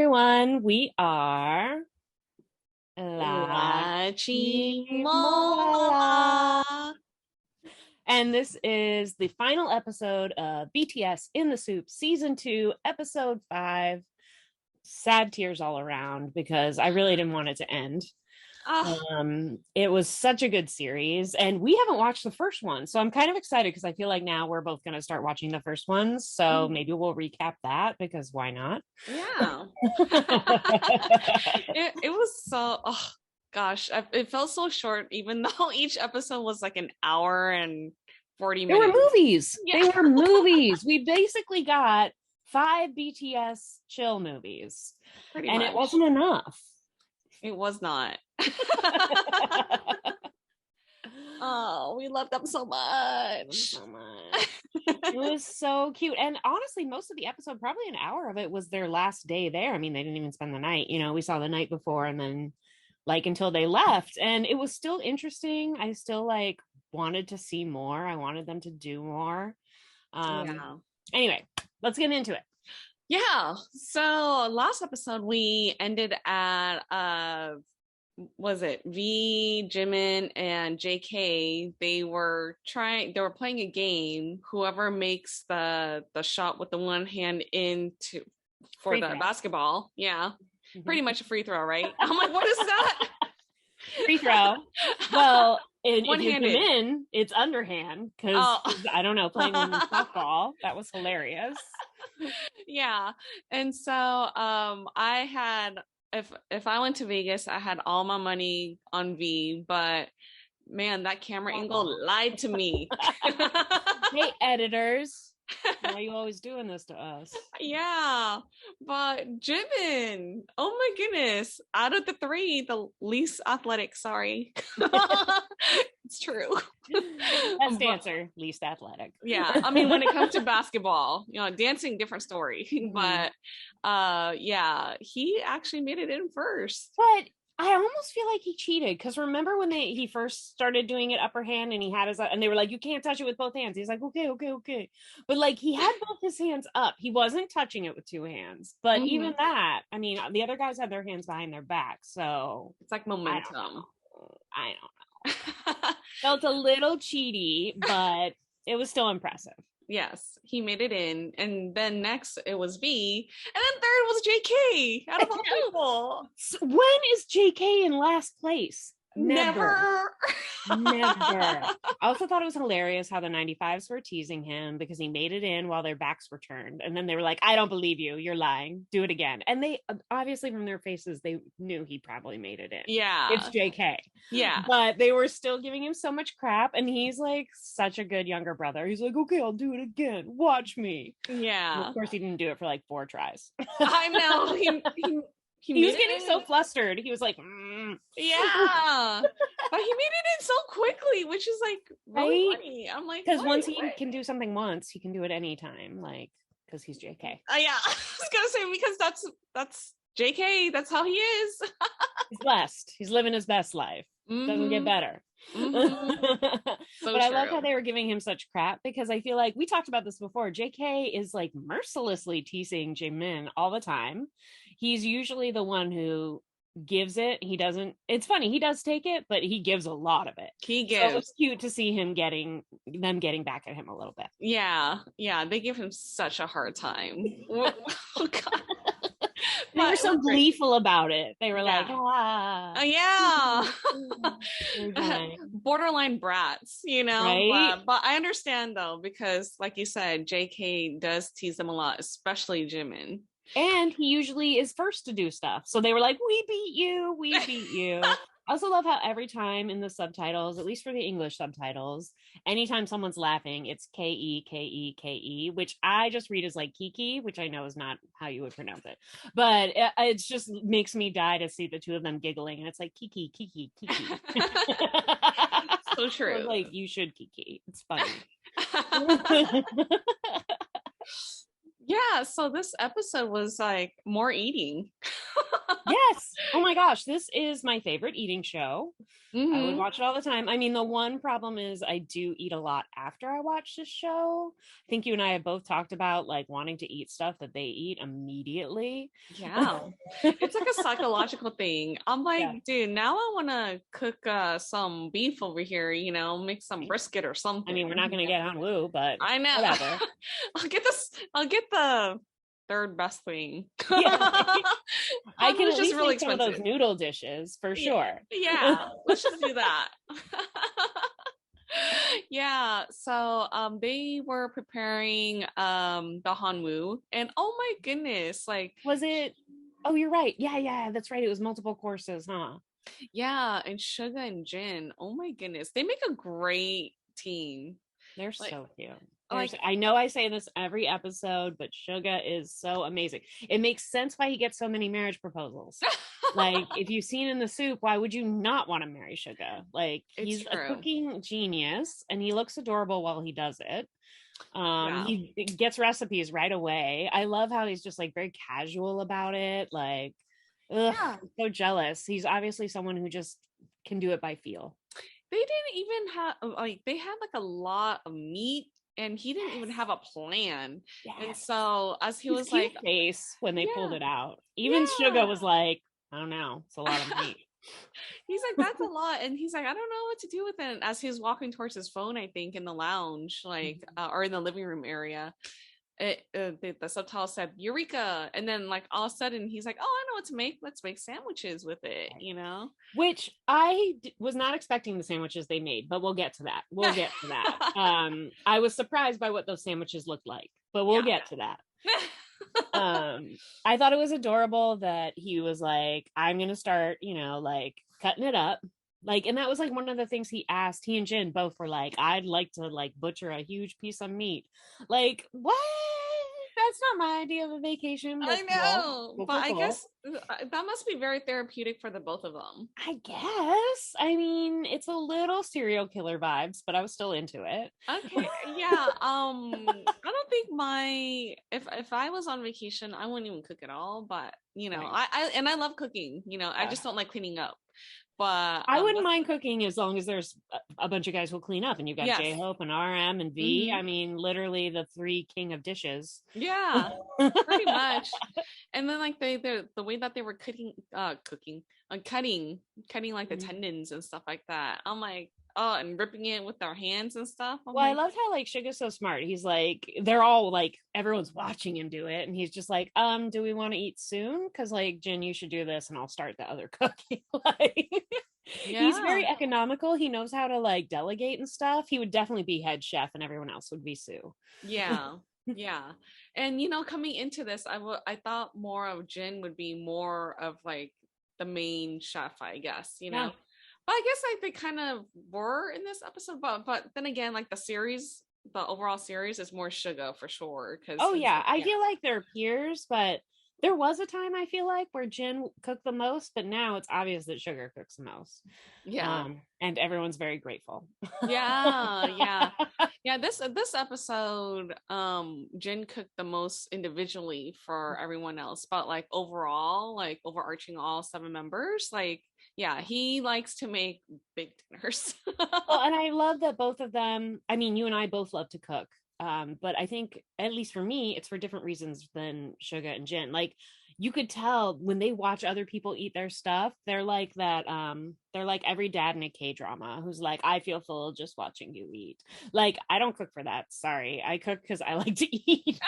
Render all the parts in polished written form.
everyone. We are LaChiMoLaLa. And this is the final episode of BTS In the Soop, Season 2, Episode 5. Sad tears all around because I really didn't want it to end. It was such a good series, and we haven't watched the first one, so I'm kind of excited because I feel like now we're both going to start watching the first ones, so maybe we'll recap that because why not? Yeah. it was so, oh gosh, it felt so short, even though each episode was like an hour and 40 minutes. They were movies. Yeah. They were movies. We basically got 5 BTS chill movies. Pretty much. It wasn't enough. It was not. Oh, we loved them so much. It was so cute. And honestly, most of the episode, probably an hour of it, was their last day there. I mean, they didn't even spend the night. You know, we saw the night before and then like until they left. And it was still interesting. I still like wanted to see more. I wanted them to do more. Anyway, let's get into it. Yeah. So last episode we ended at was it V, Jimin, and JK. They were playing a game. Whoever makes the shot with the one hand into for free the throw. Basketball. Yeah. Pretty much a free throw, right? I'm like, what is that? Free throw. Well, if you come in, it's underhand because I don't know, playing women's softball. That was hilarious. Yeah. And so I had if I went to Vegas, I had all my money on V, but man, that camera angle lied to me. Hey, editors. Why are you always doing this to us? Yeah, but Jimin, oh my goodness, out of the 3, the least athletic. Sorry. It's true. Best dancer, least athletic. Yeah, I mean, when it comes to basketball, you know, dancing, different story. But yeah, he actually made it in first. But I almost feel like he cheated because remember when he first started doing it upper hand and he had his and they were like, you can't touch it with both hands. He's like, okay. But like he had both his hands up. He wasn't touching it with 2 hands. But even that, I mean, the other guys had their hands behind their back. So it's like momentum. I don't know. Felt a little cheaty, but it was still impressive. Yes, he made it in. And then next it was V. And then third was JK out of all people. When is JK in last place? Never. I also thought it was hilarious how the 95s were teasing him because he made it in while their backs were turned. And then they were like, I don't believe you. You're lying. Do it again. And they obviously from their faces, they knew he probably made it in. Yeah. It's JK. Yeah. But they were still giving him so much crap. And he's like such a good younger brother. He's like, okay, I'll do it again. Watch me. Yeah. And of course, he didn't do it for like 4 tries. I know. He was getting so flustered. He was like, yeah. But he made it in so quickly, which is like really funny. I'm like, because once he can do something once, he can do it anytime. Like, because he's JK. Yeah, I was gonna say because that's JK. That's how he is. He's blessed. He's living his best life. Doesn't get better. But I love how they were giving him such crap because I feel like we talked about this before. JK is like mercilessly teasing Jimin all the time. He's usually the one who gives it. He doesn't. It's funny. He does take it, but he gives a lot of it. He gives. So it's cute to see him getting back at him a little bit. Yeah. They give him such a hard time. Oh God. They were so gleeful about it. They were like, borderline brats, you know. Right? But I understand though, because like you said, JK does tease them a lot, especially Jimin. And he usually is first to do stuff. So they were like, we beat you. I also love how every time in the subtitles, at least for the English subtitles, anytime someone's laughing, it's K-E, which I just read as like Kiki, which I know is not how you would pronounce it. But it just makes me die to see the 2 of them giggling. And it's like, Kiki. So true. So like, you should Kiki. It's funny. Yeah, so this episode was like more eating. Yes. Oh my gosh, this is my favorite eating show. I would Hmm. watch it all the time. I mean, the one problem is I do eat a lot after I watch this show. I think you and I have both talked about like wanting to eat stuff that they eat immediately. Yeah. It's like a psychological thing. I'm Yeah. like, dude, now I want to cook some beef over here, make some brisket or I mean, we're something. not going to get on Woo, but I know. whatever. I'll get the third best thing. Yeah. I Han can was at just least really make some of those expensive. noodle dishes for Yeah. sure. Yeah. Let's just do that. Yeah, so they were preparing the Hanwoo, and oh my goodness, like, Was it? Oh, you're right. Yeah, yeah, that's right. It was multiple courses, huh? yeah, and Suga and Jin, oh my goodness, they make a great team. They're Like so cute. like I know I say this every episode, but Suga is so amazing. It makes sense why he gets so many marriage proposals. Like, if you've seen In the Soup, why would you not want to marry Suga? Like, it's he's a true. cooking genius and he looks adorable while he does it. Yeah. He gets recipes right away. I love how he's just like very casual about it. Like, ugh, Yeah. I'm so jealous. He's obviously someone who just can do it by feel. They didn't even have like they had like a lot of meat and he didn't even have a plan. And Yes. so as he His was like, cute face when they pulled yeah, it out. Even Suga yeah. was like, I don't know, it's a lot of meat. He's like, that's a lot. And he's like, I don't know what to do with it. And as he was walking towards his phone, I think in the lounge, like, or in the living room area, the subtitle said Eureka. And then, like, all of a sudden, he's like, oh, I know what to make. Let's make sandwiches with it. Which was not expecting the sandwiches they made, but we'll get to that. We'll get to that. I was surprised by what those sandwiches looked like, but we'll Yeah. get to that. I thought it was adorable that he was like, I'm gonna start, like cutting it up. Like, and that was like one of the things he asked. He and Jin both were like, I'd like to like butcher a huge piece of meat. Like, what? That's not my idea of a vacation. I But cool. know, Cool, but cool, I cool. guess that must be very therapeutic for the both of them. I guess. I mean, it's a little serial killer vibes, but I was still into it. Okay, yeah. I don't think if I was on vacation, I wouldn't even cook at all. But Right. I love cooking. I Yeah. just don't like cleaning up. But I wouldn't mind cooking as long as there's a bunch of guys who'll clean up, and you've got yes, J Hope and RM and V. hmm I mean, literally the three king of dishes. yeah, pretty much. And then like the way that they were cutting like the Mhm. tendons and stuff like that. I'm like, oh, and ripping it with their hands and stuff. I'm Well, I like, loved how like Suga's so smart. He's like, they're all like, everyone's watching him do it, and he's just like, do we want to eat soon? Because like, Jen, you should do this, and I'll start the other cooking. Like, he's yeah. very economical. He knows how to like delegate and stuff. He would definitely be head chef, and everyone else would be Sue. Yeah. Yeah. And coming into this, I thought more of Jin would be more of like the main chef, I guess. Yeah. But I guess like they kind of were in this episode, but then again, like the overall series is more Sugar for sure. Cause Oh yeah, I yeah. feel like they're peers, but there was a time I feel like where Jin cooked the most, but now it's obvious that Sugar cooks the most. Yeah. And everyone's very grateful. Yeah, yeah. Yeah, this episode, Jin cooked the most individually for everyone else, but like overall, like overarching all seven members, like yeah, he likes to make big dinners. Well, and I love that both of them, I mean, you and I both love to cook. But I think, at least for me, it's for different reasons than Suga and Jin. Like, you could tell when they watch other people eat their stuff, they're like that, they're like every dad in a K-drama who's like, I feel full just watching you eat. Like, I don't cook for that. Sorry. I cook because I like to eat.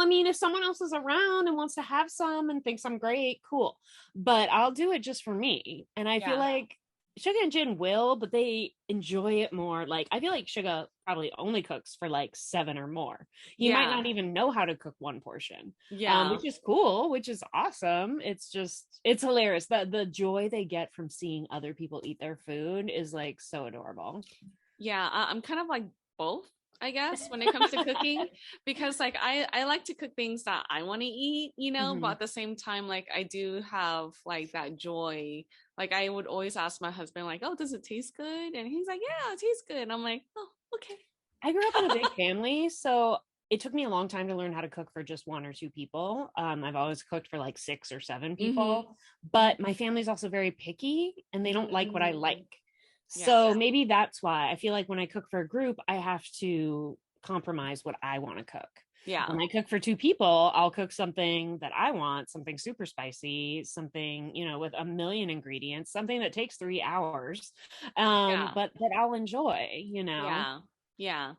I mean, if someone else is around and wants to have some and thinks I'm great, cool. But I'll do it just for me. And I feel Yeah. like Suga and Jin will, but they enjoy it more. Like, I feel like Suga probably only cooks for like 7 or more. He might Yeah. not even know how to cook one portion, Yeah. which is cool, which is awesome. It's hilarious. The joy they get from seeing other people eat their food is like so adorable. Yeah, I'm kind of like both, I guess, when it comes to cooking, because like I like to cook things that I want to eat, but Mhm. at the same time, like I do have like that joy. Like I would always ask my husband, like, "Oh, does it taste good?" And he's like, "Yeah, it tastes good." And I'm like, "Oh, okay." I grew up in a big family, so it took me a long time to learn how to cook for just one or two people. I've always cooked for like 6 or 7 people, but my family's also very picky and they don't like what I like. Yeah. So maybe that's why I feel like when I cook for a group, I have to compromise what I want to cook. Yeah. When I cook for 2 people, I'll cook something that I want, something super spicy, something, you know, with a million ingredients, something that takes 3 hours, but that I'll enjoy, you know? Yeah. Yeah.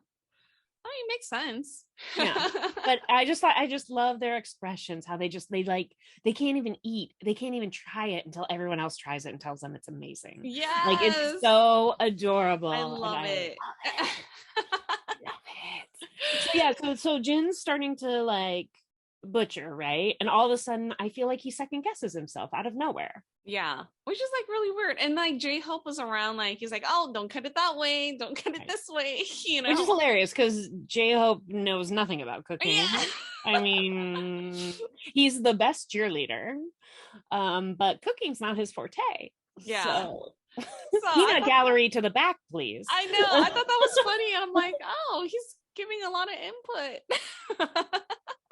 I mean, it makes sense. Yeah. But I just love their expressions, how they can't even eat. They can't even try it until everyone else tries it and tells them it's amazing. Yes. Like, it's so adorable. I love it. So yeah, so Jin's starting to like butcher, right? And all of a sudden I feel like he second guesses himself out of nowhere. Yeah, which is like really weird. And like J-Hope was around, like he's like, oh, don't cut it that way, don't cut it this way, you know, which is hilarious because J-Hope knows nothing about cooking. Yeah. I mean, he's the best cheerleader, but cooking's not his forte. Yeah. So peanut gallery to the back, please. I know. I thought that was funny. I'm like, oh, he's giving a lot of input.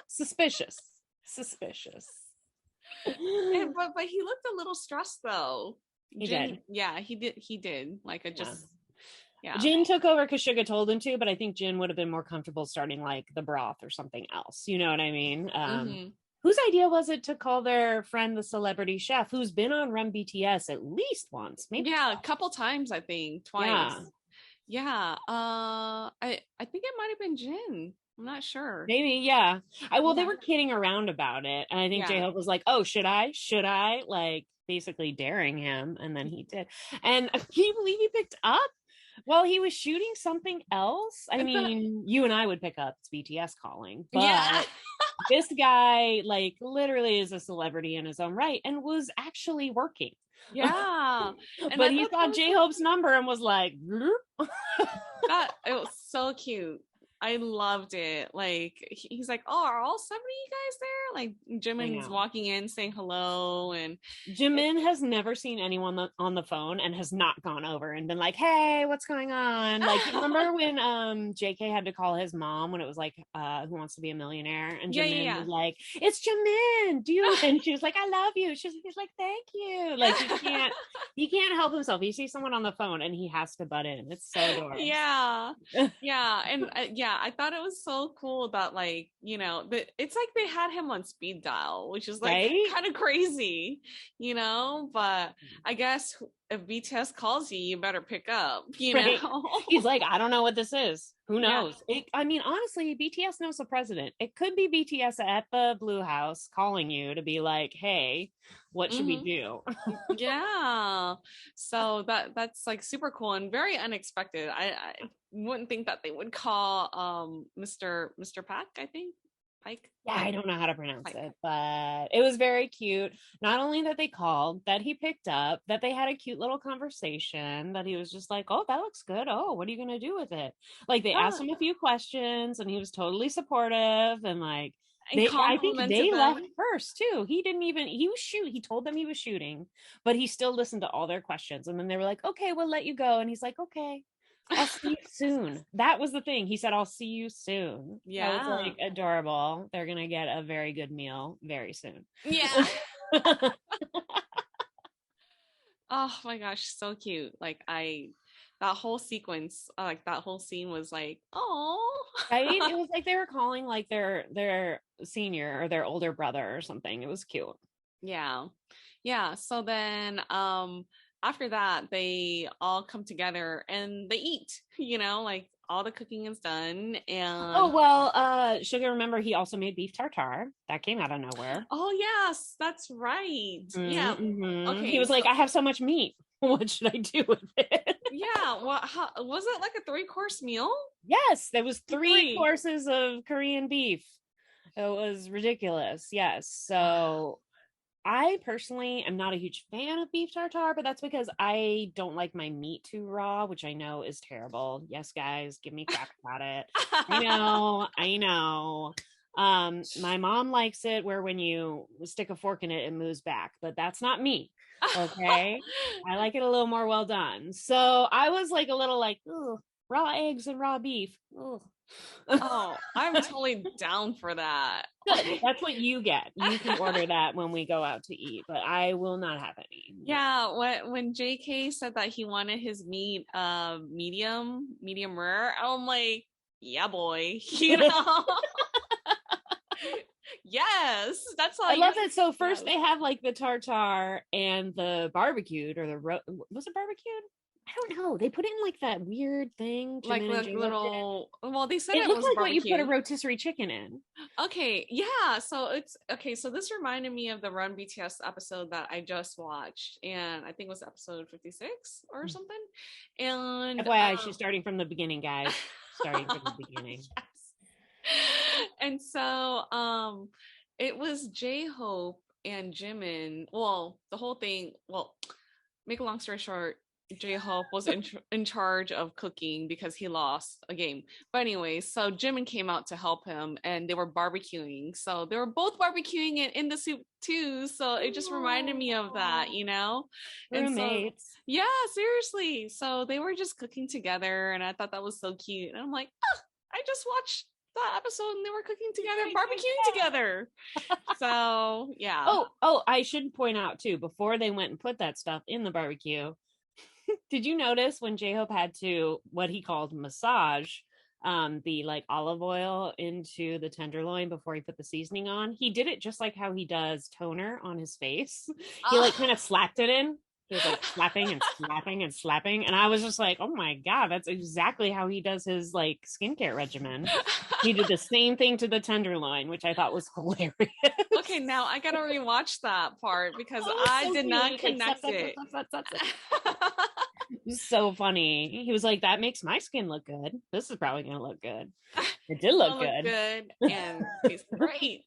Suspicious. But he looked a little stressed though. He did. Yeah, he did. Like Jin took over because Suga told him to, but I think Jin would have been more comfortable starting like the broth or something else. You know what I mean? Whose idea was it to call their friend the celebrity chef who's been on Run BTS at least once? Maybe a couple times, I think, twice. Yeah. I think it might have been Jin. I'm not sure. Maybe, yeah. They were kidding around about it. And I think J-Hope was like, oh, should I? Like basically daring him. And then he did. And can you believe he picked up while he was shooting something else? I mean, you and I would pick up, it's BTS calling, but this guy like literally is a celebrity in his own right and was actually working. Yeah. But he saw J-Hope's number and was like, it was so cute. I loved it. Like he's like, oh, are all 7 of you guys there? Like Jimin's walking in saying hello, and Jimin has never seen anyone on the phone and has not gone over and been like, hey, what's going on? Like, remember when JK had to call his mom when it was like Who Wants to Be a Millionaire? And Jimin was like, it's Jimin, and she was like, I love you. He's like, thank you. Like he can't help himself. He sees someone on the phone and he has to butt in. It's so adorable. Yeah. And I thought it was so cool that, like, you know, it's like they had him on speed dial, which is like kind of crazy, you know, but I guess if BTS calls you, you better pick up, you know. He's like, I don't know what this is. Who knows? I mean, honestly, BTS knows the president. It could be BTS at the Blue House calling you to be like, hey, what should we do? Yeah. So that's like super cool and very unexpected. I wouldn't think that they would call Mr. Pack, I think. Pike. Yeah, I don't know how to pronounce it, but it was very cute. Not only that they called, that he picked up, that they had a cute little conversation, that he was just like, oh, that looks good. Oh, what are you going to do with it? Like they asked him a few questions and he was totally supportive and like, I think they left first too. He told them he was shooting, but he still listened to all their questions. And then they were like, okay, we'll let you go. And he's like, okay, I'll see you soon. That was the thing. He said, I'll see you soon. Yeah. That was like adorable. They're going to get a very good meal very soon. Yeah. Oh my gosh. So cute. Like that whole sequence, like that whole scene was like, oh, right. It was like they were calling like their senior or their older brother or something. It was cute. Yeah. So then, after that, they all come together and they eat, you know, like all the cooking is done. And Suga, remember he also made beef tartare that came out of nowhere. Oh yes, that's right. Yeah. Okay, he was like, I have so much meat, what should I do with it? Yeah. Well, was it like a 3-course meal? Yes, there was 3 courses of Korean beef. It was ridiculous. Yes. So I personally am not a huge fan of beef tartare, but that's because I don't like my meat too raw, which I know is terrible. Yes, guys, give me crap about it. I know. My mom likes it where when you stick a fork in it, it moves back, but that's not me. Okay. I like it a little more well done. So I was like a little like, ooh, raw eggs and raw beef. Ooh, Oh, I'm totally down for that. Good. That's what you get. You can order that when we go out to eat, but I will not have any. Yeah, when JK said that he wanted his meat medium rare, I'm like, yeah, boy, you know. Yes, that's all I you love it. So first yes. they have like the tartare and the barbecued, or was it barbecued? I don't know. They put it in like that weird thing. Like Jimin and J-Hope did. little, well, they said It it looked was like what you put a barbecue. rotisserie chicken in. Okay, yeah. So it's okay. So this reminded me of the Run BTS episode that I just watched, and I think it was episode 56 or something. And FYI, she's starting from the beginning, guys. Starting from the beginning. Yes. And so it was J-Hope and Jimin. Well, the whole thing, well, make a long story short, J-Hope was in charge of cooking because he lost a game. But anyway, so Jimin came out to help him and they were barbecuing. So they were both barbecuing in the soup too. So it just reminded me of that, you know? And so Roommates. yeah, seriously. So they were just cooking together and I thought that was so cute. And I'm like, oh, I just watched that episode and they were cooking together, barbecuing together. So yeah. Oh, I should point out too, before they went and put that stuff in the barbecue, did you notice when J-Hope had to, what he called massage, the like olive oil into the tenderloin before he put the seasoning on? He did it just like how he does toner on his face. He like kind of slapped it in. He was like slapping and slapping and slapping. And I was just like, oh my God, that's exactly how he does his like skincare regimen. He did the same thing to the tenderloin, which I thought was hilarious. Okay, now I gotta rewatch that part because I so did cute. not Like, connect sup, it. It was so funny. He was like, that makes my skin look good. This is probably gonna look good. It did look good. And tastes great.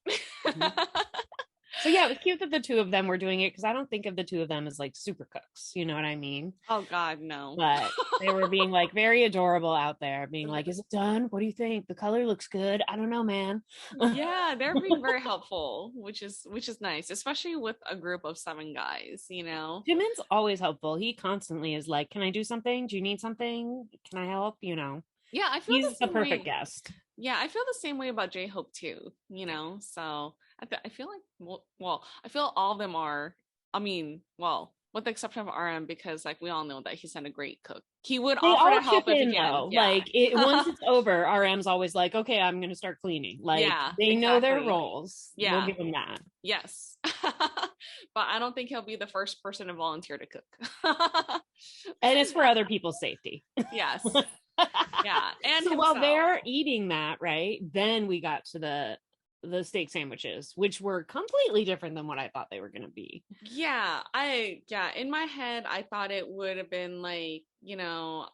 So yeah, it was cute that the two of them were doing it because I don't think of the two of them as like super cooks. You know what I mean? Oh God, no. But they were being like very adorable out there, being like, "Is it done? What do you think? The color looks good. I don't know, man." Yeah, they're being very helpful, which is nice, especially with a group of 7 guys, you know. Jimin's always helpful. He constantly is like, "Can I do something? Do you need something? Can I help?" You know, Yeah, I feel he's the perfect guest. Yeah, I feel the same way about J-Hope too, you know. So I feel like well, I feel all of them are. I mean, well, with the exception of RM, because like we all know that he's not a great cook. He would They offer all to help chip if he in can. though. Yeah. Like once it's over, RM's always like, "Okay, I'm gonna start cleaning." Like Yeah, they know their roles. Yeah. We'll give them that. Yes. But I don't think he'll be the first person to volunteer to cook. And it's for other people's safety. Yes. Yeah. And so while they're eating that, right, then we got to the steak sandwiches, which were completely different than what I thought they were going to be. Yeah, in my head I thought it would have been like, you know,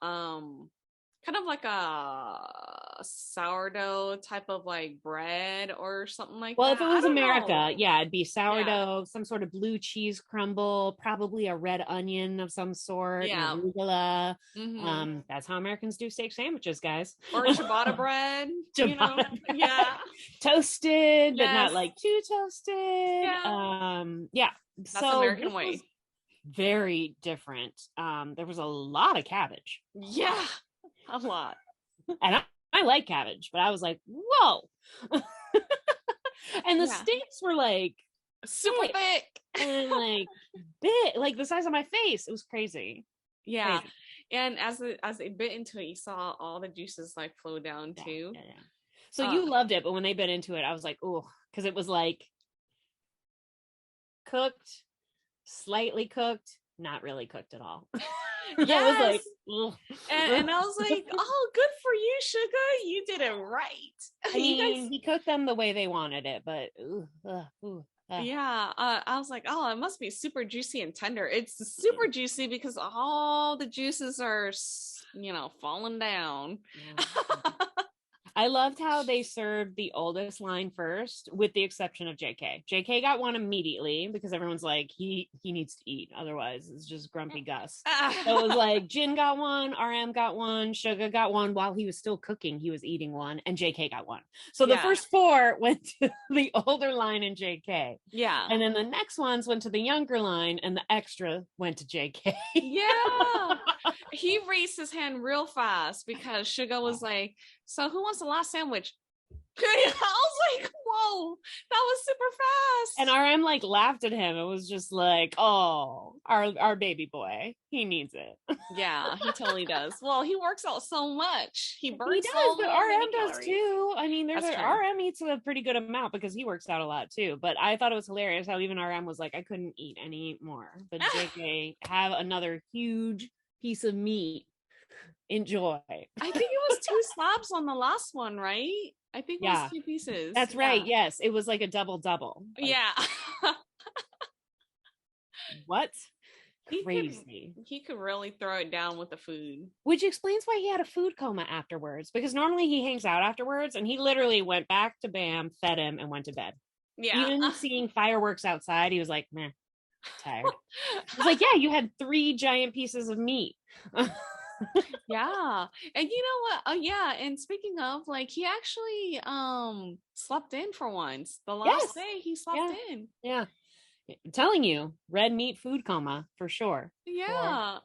kind of like a sourdough type of like bread or something like well, that. if it was America, yeah, it'd be sourdough, some sort of blue cheese crumble, probably a red onion of some sort, arugula. That's how Americans do steak sandwiches, guys. Or ciabatta bread, you know? Yeah, toasted, but not like too toasted. Yeah, that's so American way. Very different. There was a lot of cabbage. Yeah, a lot. And I like cabbage, but I was like, whoa. And the steaks were like super thick and like big, like the size of my face. It was crazy. Yeah. Crazy. And as they bit into it, you saw all the juices like flow down too. Yeah. So you loved it, but when they bit into it, I was like, oh, because it was like cooked, slightly cooked, not really cooked at all. Yeah, was like, and I was like, oh, good for you, Suga. You did it right. I mean, he cooked them the way they wanted it, but yeah, I was like, oh, it must be super juicy and tender. It's super juicy because all the juices are, you know, falling down. I loved how they served the oldest line first, with the exception of JK. JK got one immediately because everyone's like, he needs to eat, otherwise it's just grumpy Gus. So it was like Jin got one, RM got one, Suga got one. While he was still cooking, he was eating one, and JK got one. So the first 4 went to the older line and JK. Yeah. And then the next ones went to the younger line, and the extra went to JK. Yeah. he raised his hand real fast because Suga was like, so who wants the last sandwich? I was like, whoa, that was super fast. And RM like laughed at him. It was just like, oh, our baby boy, he needs it. Yeah, he totally does. Well, he works out so much. He burns But RM does too. I mean, RM eats a pretty good amount because he works out a lot too. But I thought it was hilarious how even RM was like, I couldn't eat any more. But JK, have another huge piece of meat. Enjoy. I think it was 2 slabs on the last one, right? I think it was 2 pieces. That's right. Yes, it was like a double. Like, yeah. What? Crazy. He could really throw it down with the food. Which explains why he had a food coma afterwards, because normally he hangs out afterwards, and he literally went back to Bam, fed him, and went to bed. Yeah. Even seeing fireworks outside, he was like, meh, tired. I was like, yeah, you had 3 giant pieces of meat. Yeah. And you know what? Oh yeah. And speaking of, like, he actually slept in for once. The last day he slept in. Yeah. I'm telling you, red meat food coma for sure. Yeah.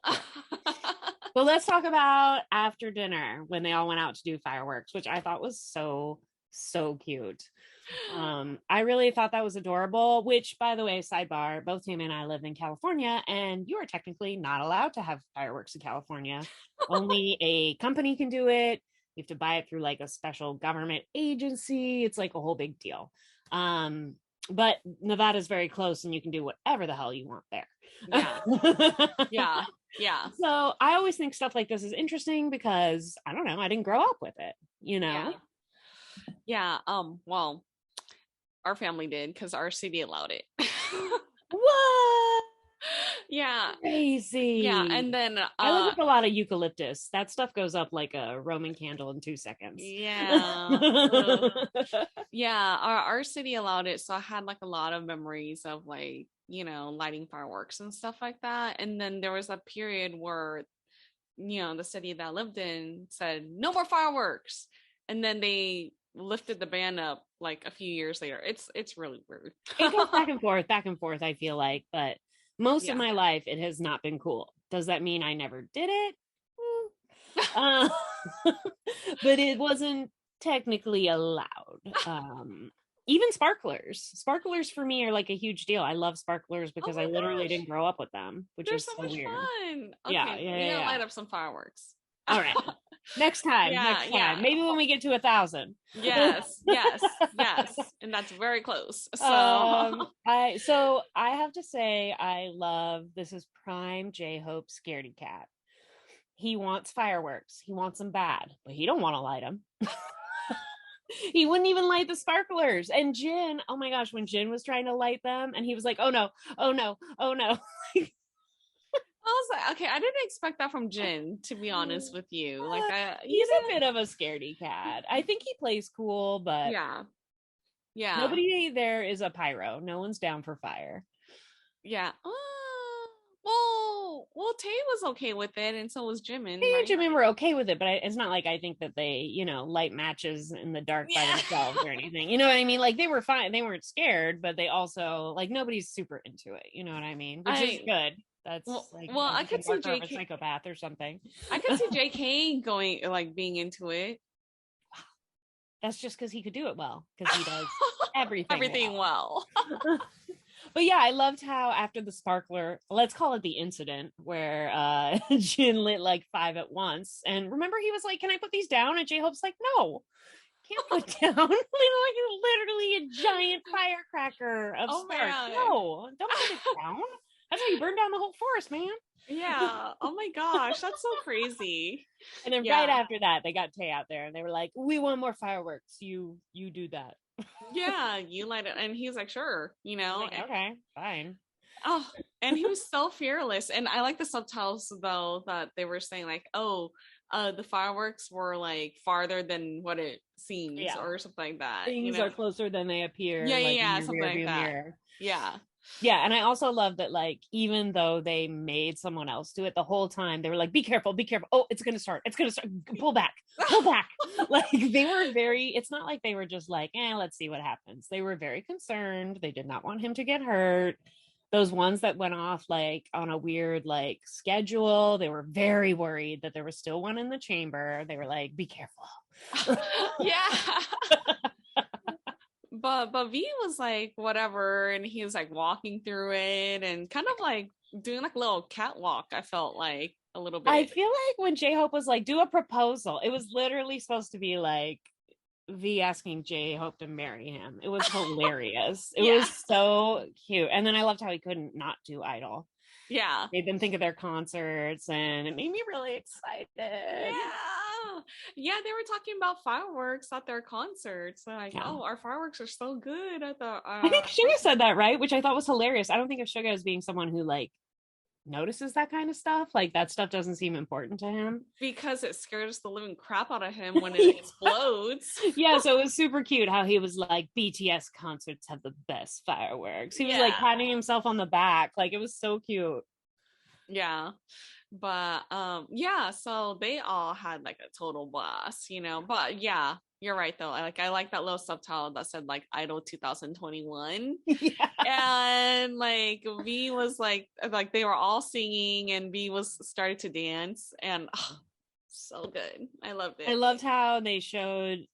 But let's talk about after dinner when they all went out to do fireworks, which I thought was so cute. I really thought that was adorable, which, by the way, sidebar, both Tammy and I live in California, and you are technically not allowed to have fireworks in California. Only a company can do it. You have to buy it through like a special government agency. It's like a whole big deal. But Nevada's very close and you can do whatever the hell you want there. Yeah. Yeah. So I always think stuff like this is interesting because I don't know, I didn't grow up with it, you know? Yeah. Well, our family did because our city allowed it. What? Yeah. Crazy. Yeah. And then I live with a lot of eucalyptus. That stuff goes up like a Roman candle in 2 seconds. Yeah. Yeah. Our city allowed it. So I had like a lot of memories of like, you know, lighting fireworks and stuff like that. And then there was a period where, you know, the city that I lived in said no more fireworks. And then they lifted the ban up like a few years later. It's really weird. It goes back and forth, I feel like, but most of my life it has not been cool. Does that mean I never did it? But it wasn't technically allowed. Even sparklers for me are like a huge deal. I love sparklers because I literally didn't grow up with them, which is so much weird. Fun. Okay, yeah. Light up some fireworks. All right. Next time. Maybe when we get to 1,000. Yes. And that's very close. So I have to say I love, this is prime J-Hope scaredy cat. He wants fireworks. He wants them bad, but he don't want to light them. He wouldn't even light the sparklers. And Jin, oh my gosh, when Jin was trying to light them and he was like, oh no. I was like, okay, I didn't expect that from Jin, to be honest with you. Like, he's a bit of a scaredy cat. I think he plays cool, but yeah, nobody there is a pyro. No one's down for fire. Yeah. Well, Tay was okay with it, and so was Jimin. Tay and Jimin were okay with it, but it's not like I think that they, you know, light matches in the dark by themselves or anything. You know what I mean? Like, they were fine. They weren't scared, but they also, like, nobody's super into it. You know what I mean? Which is good. That's I could see JK, a psychopath or something. I could see JK going, like, being into it. That's just because he could do it well, because he does everything well. But yeah, I loved how after the sparkler, let's call it the incident, where Jin lit like 5 at once. And remember, he was like, can I put these down? And J-Hope's like, no, can't put down. Like, literally a giant firecracker of sparks. No, don't put it down. That's how you burn down the whole forest, man. Yeah. Oh my gosh, that's so crazy. And then right after that, they got Tay out there and they were like, we want more fireworks. You do that. Yeah, you light it. And he was like, sure, you know. Like, okay, fine. Oh, and he was so fearless. And I like the subtitles though, that they were saying like, oh, the fireworks were like farther than what it seems, or something like that. Things are closer than they appear. Something like that. Mirror. Yeah, and I also love that, like, even though they made someone else do it, the whole time they were like, be careful. Oh, it's gonna start, pull back. Like, they were it's not like they were just like, let's see what happens. They were very concerned. They did not want him to get hurt. those ones that went off like on a weird like schedule, they were very worried that there was still one in the chamber. They were like, be careful. Yeah. But V was like whatever, and he was like walking through it and kind of like doing like a little catwalk. I felt like a little bit. I feel like when J-Hope was like, do a proposal, it was literally supposed to be like V asking J-Hope to marry him. It was hilarious. It was so cute. And then I loved how he couldn't not do Idol. Yeah. Made them think of their concerts, and it made me really excited. Yeah, they were talking about fireworks at their concerts. They're like, oh, our fireworks are so good. I thought I think Suga said that, right? Which I thought was hilarious. I don't think of Suga as being someone who like notices that kind of stuff. Like that stuff doesn't seem important to him. Because it scares the living crap out of him when it explodes. Yeah, so it was super cute how he was like, BTS concerts have the best fireworks. He was like patting himself on the back. Like it was so cute. Yeah. But so they all had like a total blast, you know. But yeah, you're right though. I like that little subtitle that said like Idol 2021. Yeah. And like V was like they were all singing and V was started to dance, and so good. I loved it. I loved how they showed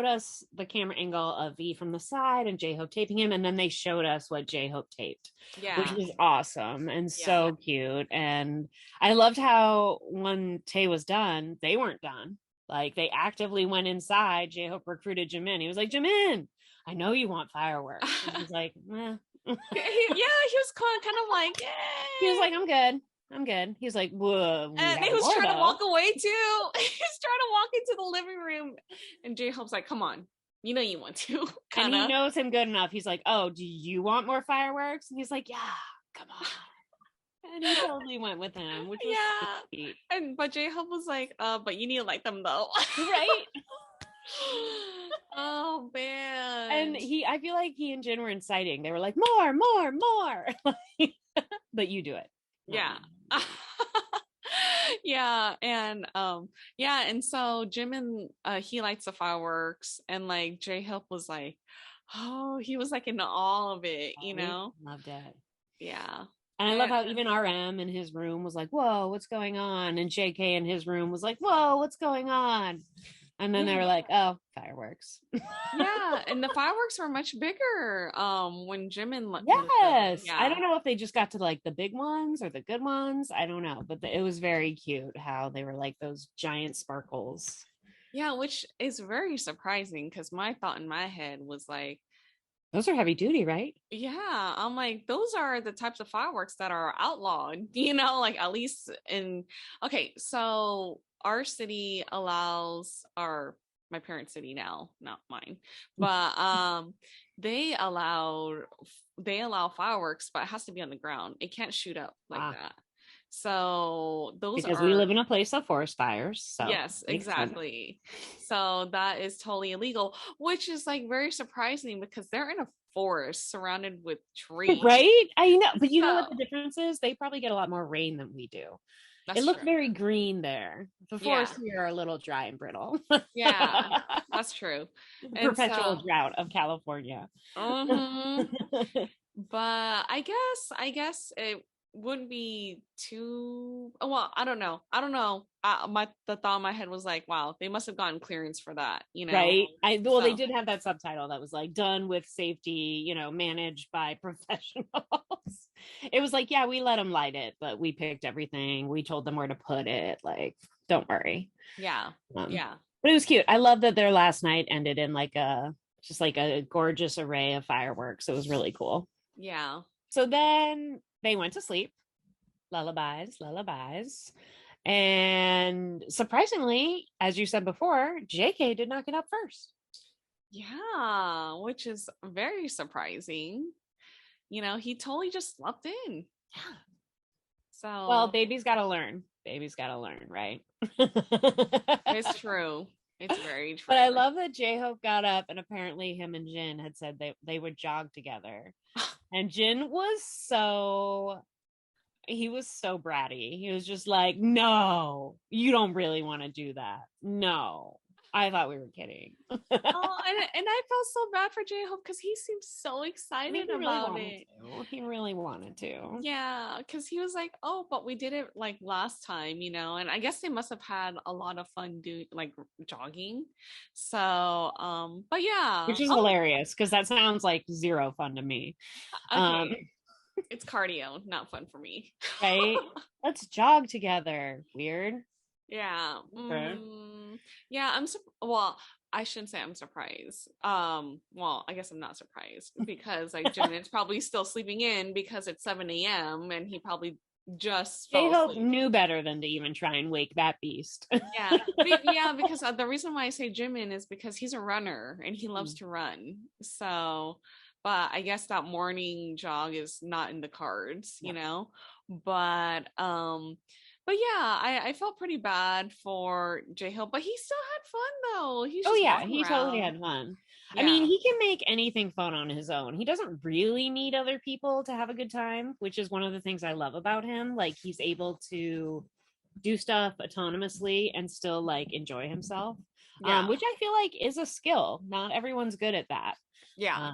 us the camera angle of V from the side and J-Hope taping him, and then they showed us what J-Hope taped, which was awesome and so cute. And I loved how when Tae was done, they weren't done. Like they actively went inside. J-Hope recruited Jimin. He was like, Jimin, I know you want fireworks. And he's like, eh. He was kind of like, he was like, I'm good. He's like, whoa. And he was trying to walk away too. He was trying to walk into the living room. And J-Hope's like, come on. You know you want to. And he knows him good enough. He's like, oh, do you want more fireworks? And he's like, yeah, come on. And he totally went with him, which was sweet. But J-Hope was like, but you need to light them though. Right? Oh man. And I feel like he and Jin were inciting. They were like, more. But you do it. Yeah. And so Jimin he lights the fireworks, and like J-Hope was like, oh, he was like in all of it, you know. Loved it. Yeah. And I love how even RM in his room was like, whoa, what's going on? And JK in his room was like, whoa, what's going on? And then they were like, oh, fireworks. Yeah, and the fireworks were much bigger when Jimin. Yes. I don't know if they just got to like the big ones or the good ones. I don't know. But it was very cute how they were like those giant sparkles. Yeah, which is very surprising because my thought in my head was like, those are heavy duty, right? Yeah, I'm like, those are the types of fireworks that are outlawed, you know, like at least so our city allows my parents' city now, not mine, but they allow fireworks, but it has to be on the ground. It can't shoot up like that. So because we live in a place of forest fires. So yes, exactly. So that is totally illegal, which is like very surprising because they're in a forest surrounded with trees. Right? I know, but you know what the difference is? They probably get a lot more rain than we do. It looked very green there. The forests here are a little dry and brittle. Yeah, that's true. Perpetual drought of California. But I guess it wouldn't be too well. I don't know. The thought in my head was like, wow, they must have gotten clearance for that, you know. Right. They did have that subtitle that was like done with safety, you know, managed by professionals. It was like, yeah, we let them light it, but we picked everything. We told them where to put it. Like, don't worry. Yeah. But it was cute. I love that their last night ended in like a gorgeous array of fireworks. It was really cool. Yeah. So then they went to sleep. Lullabies. And surprisingly, as you said before, JK did not get up first. Yeah, which is very surprising. You know, he totally just slept in. Yeah. So well, baby's got to learn, right? It's true. It's very true. But I love that J-Hope got up, and apparently him and Jin had said they would jog together. And Jin was so bratty. He was just like, no, you don't really want to do that. No. I thought we were kidding. Oh, and I felt so bad for J-Hope because he seemed so I excited think he really about wanted it. to. He really wanted to. Yeah, because he was like, "Oh, but we did it like last time, you know." And I guess they must have had a lot of fun doing like jogging. So, but yeah. Which is Oh, hilarious because that sounds like zero fun to me. Um, okay. It's cardio, not fun for me. right? Let's jog together. Weird. Yeah. Okay. Yeah, well, I shouldn't say I'm surprised. Well, I guess I'm not surprised because like Jimin's probably still sleeping in because it's 7 a.m. and he probably just fell J-Hope asleep. knew better than to even try and wake that beast. Yeah. Yeah, because the reason why I say Jimin is because he's a runner and he loves to run. So, but I guess that morning jog is not in the cards, Yeah. But but yeah, I felt pretty bad for J-Hope, but he still had fun though. He's Oh just yeah, walking he totally around. had fun. I mean, Yeah. he can make anything fun on his own. He doesn't really need other people to have a good time, which is one of the things I love about him. Like he's able to do stuff autonomously and still like enjoy himself. Yeah. Which I feel like is a skill. Not everyone's good at that. Yeah.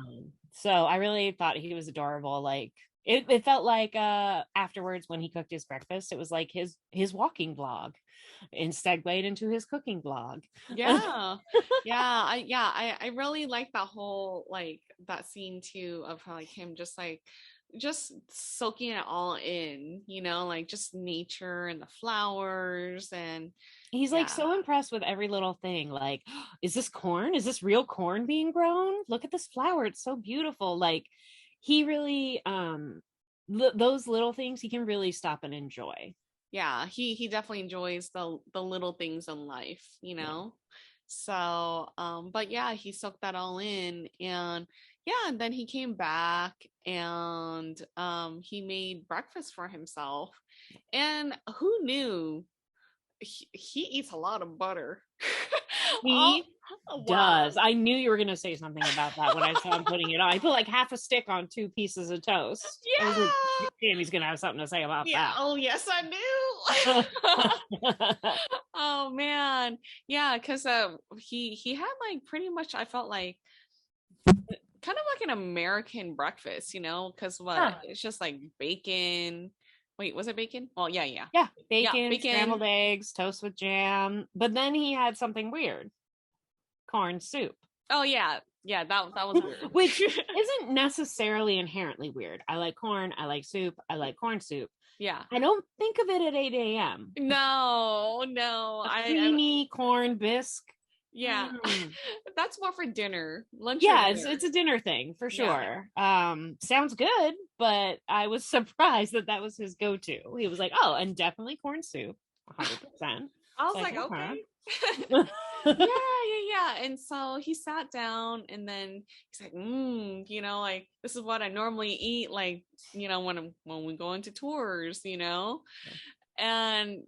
So I really thought he was adorable. Like it felt like afterwards when he cooked his breakfast, it was like his walking vlog and segued into his cooking vlog. Yeah. I really like that whole like that scene too of how like him just soaking it all in, like just nature and the flowers and He's like yeah. so impressed with every little thing. Like, is this corn? Is this real corn being grown? Look at this flower. It's so beautiful. Like he really those little things he can really stop and enjoy. Yeah, he definitely enjoys the little things in life, Yeah. So but yeah, he soaked that all in and yeah, and then he came back and he made breakfast for himself. And who knew he eats a lot of butter. Oh, He wow. does. I knew you were going to say something about that when I saw him putting it on. I put like half a stick on 2 pieces of toast. I was like, Yeah. damn, he's going to have something to say about Yeah. that. Oh, yes, I knew. Oh man. Yeah, because he had like pretty much I felt like kind of like an American breakfast, because Huh. it's just like bacon. Wait, was it bacon? Well, yeah, yeah. Yeah, Yeah, bacon, bacon. scrambled eggs, toast with jam. But then he had something weird, corn soup. Oh yeah. Yeah, that was weird. Which isn't necessarily inherently weird. I like corn. I like soup. I like corn soup. Yeah. I don't think of it at 8 a.m. No. A I creamy corn bisque. yeah. Mm. That's more for dinner, lunch or Yeah, dinner. it's a dinner thing for Yeah. sure. Sounds good, but I was surprised that that was his go-to. He was like, "Oh, and definitely corn soup, 100%." I was It's like, okay. okay. Yeah. And so he sat down and then he's like, like this is what I normally eat, like, when we go into tours, and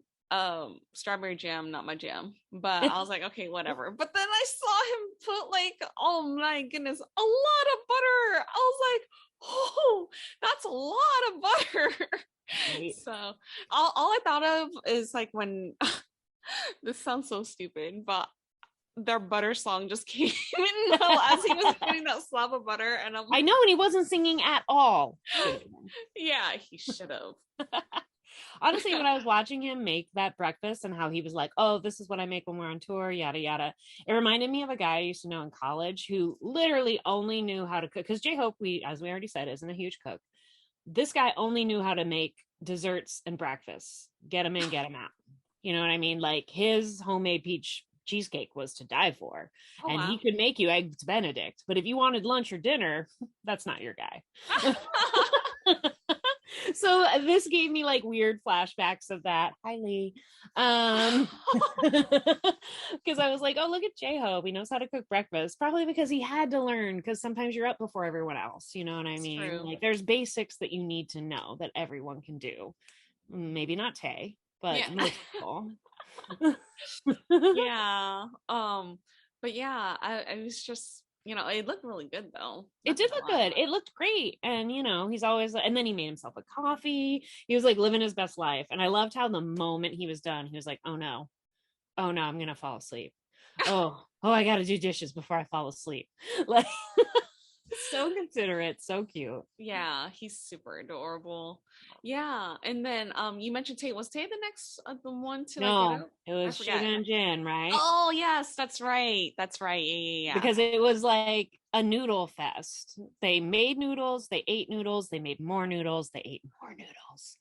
strawberry jam, not my jam. But I was like, okay, whatever. But then I saw him put like, oh my goodness, a lot of butter. I was like, oh, that's a lot of butter. Right. So all I thought of is like when this sounds so stupid, but their butter song just came in as he was doing that slab of butter, and I'm I like, know, and he wasn't singing at all. yeah, he should have. Honestly, when I was watching him make that breakfast and how he was like, "Oh, this is what I make when we're on tour," yada yada, it reminded me of a guy I used to know in college who literally only knew how to cook. Because J-Hope, as we already said, isn't a huge cook. This guy only knew how to make desserts and breakfasts. Get him in, get him out. You know what I mean? Like his homemade peach cheesecake was to die for, Oh and he wow. could make you eggs Benedict. But if you wanted lunch or dinner, that's not your guy. So this gave me like weird flashbacks of that. Hi Lee. Because I was like, oh, look at J-Hope. He knows how to cook breakfast. Probably because he had to learn, because sometimes you're up before everyone else. You know what I It's mean? true. Like there's basics that you need to know that everyone can do. Maybe not Tay, but Yeah. most people. Yeah. But yeah, I was just, it looked really good though. It Not did gonna look lie. good. It looked great. And, he's always, and then he made himself a coffee. He was like living his best life. And I loved how the moment he was done, he was like, oh no, I'm going to fall asleep. oh, I gotta do dishes before I fall asleep. Like, so considerate, so cute. Yeah, he's super adorable. Yeah, and then you mentioned Tate. Was Tate the next the one to like get No, up? it I was Suga forget. and Jin, right? Oh yes, that's right. That's right. Yeah, yeah, Because it was like a noodle fest. They made noodles, they ate noodles, they made more noodles, they ate more noodles.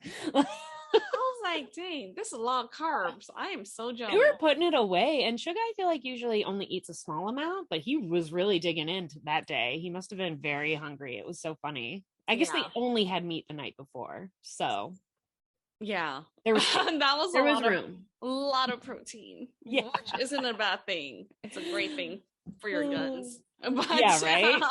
I was like, dang, this is a lot of carbs. I am so They were jealous. putting it away, and Suga, I feel like usually only eats a small amount, but he was really digging into that day. He must have been very hungry. It was so funny. I guess they Yeah, only had meat the night before, so yeah. there was space. That was There was room. a lot of protein, Yeah. which isn't a bad thing. It's a great thing for your guns. But Yeah, right.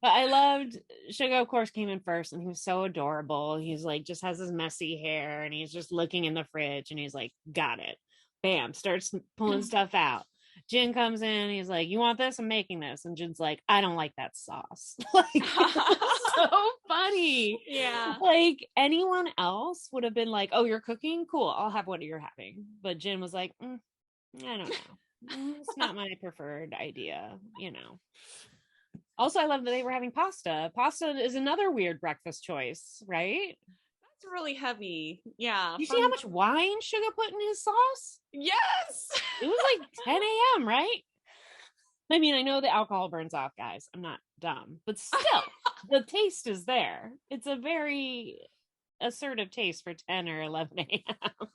But I loved Suga, of course, came in first, and he was so adorable. He's like, just has his messy hair, and he's just looking in the fridge, and he's like, got it. Bam, starts pulling stuff out. Jin comes in, he's like, you want this? I'm making this. And Jin's like, I don't like that sauce. Like, so funny. Yeah. Like, anyone else would have been like, oh, you're cooking? Cool, I'll have what you're having. But Jin was like, I don't know. It's not my preferred idea, you know. Also, I love that they were having pasta. Pasta is another weird breakfast choice, right? That's really heavy. Yeah. You see how much wine Suga put in his sauce? Yes. It was like 10 a.m., right? I mean, I know the alcohol burns off, guys. I'm not dumb, but still, the taste is there. It's a very assertive taste for 10 or 11 a.m.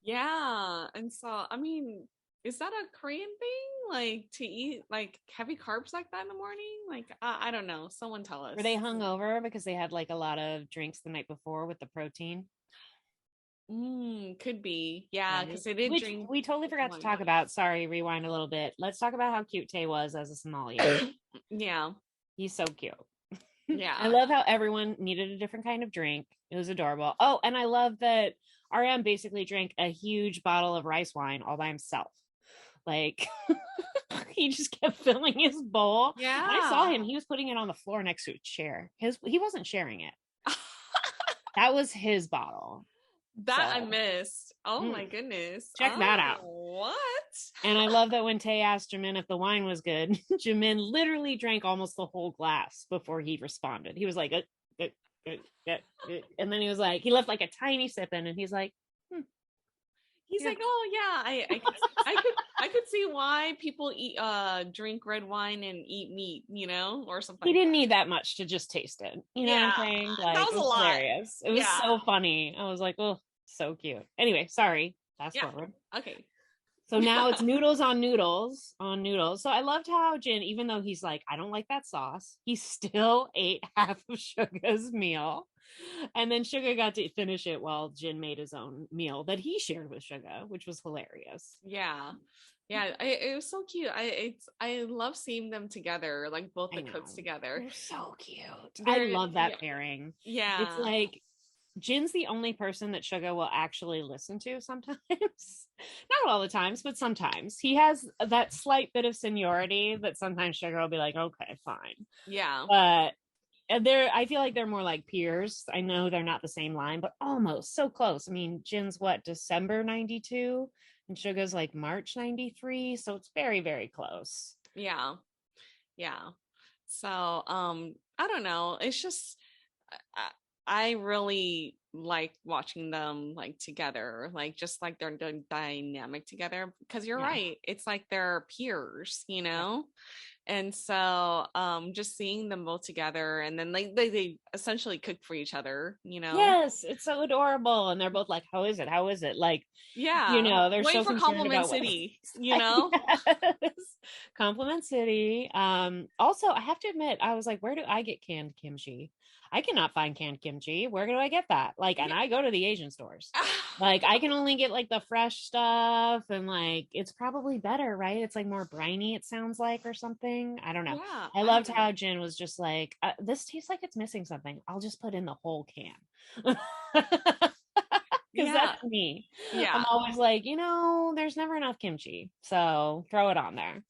Yeah. And so, I mean, is that a Korean thing? Like to eat like heavy carbs like that in the morning? Like, I don't know. Someone tell us. Were they hungover because they had like a lot of drinks the night before with the protein? Could be. Yeah, because they did Which drink. we totally forgot to talk about. Sorry, rewind a little bit. Let's talk about how cute Tay was as a sommelier. Yeah. He's so cute. Yeah. I love how everyone needed a different kind of drink. It was adorable. Oh, and I love that RM basically drank a huge bottle of rice wine all by himself. Like, he just kept filling his bowl. Yeah. And I saw him. He was putting it on the floor next to a chair. He wasn't sharing it. That was his bottle. That I missed. Oh my goodness. Check that out. What? And I love that when Tay asked Jimin if the wine was good, Jimin literally drank almost the whole glass before he responded. He was like, and then he was like, he left like a tiny sip in, and he's like, He's like, oh yeah, I could see why people eat drink red wine and eat meat, you know, or something. He didn't need that much to just taste it. You know what I'm saying? Like, that was a lot. Hilarious. It was so funny. I was like, oh, so cute. Anyway, sorry. Fast forward. Okay. So now it's noodles on noodles on noodles. So I loved how Jin, even though he's like, I don't like that sauce, he still ate half of Suga's meal. And then Suga got to finish it while Jin made his own meal that he shared with Suga, which was hilarious. Yeah. Yeah, it was so cute. I love seeing them together, like both the cooks together. They're so cute. I love that pairing. Yeah. It's like Jin's the only person that Suga will actually listen to sometimes. Not all the times, but sometimes. He has that slight bit of seniority that sometimes Suga will be like, okay, fine. Yeah. But I feel like they're more like peers. I know they're not the same line, but almost so close. I mean, Jin's what, December 92 and Suga's like March 93, so it's very, very close. Yeah. So I don't know, it's just I really like watching them like together, like just like their dynamic together, because you're right, it's like they're peers, you know. And so just seeing them both together, and then like they essentially cook for each other, you know. Yes, it's so adorable. And they're both like, how is it, like, you know, they're waiting so for Compliment City, you know. Yes. Compliment City. Also, I have to admit, I was like, where do I get canned kimchi? I cannot find canned kimchi. Where do I get that? Like, and I go to the Asian stores. Like, I can only get like the fresh stuff, and like it's probably better, right? It's like more briny, it sounds like, or something. I don't know. Yeah, I loved how Jin was just like, this tastes like it's missing something. I'll just put in the whole can. Because that's me. Yeah, I'm always like, you know, there's never enough kimchi, so throw it on there.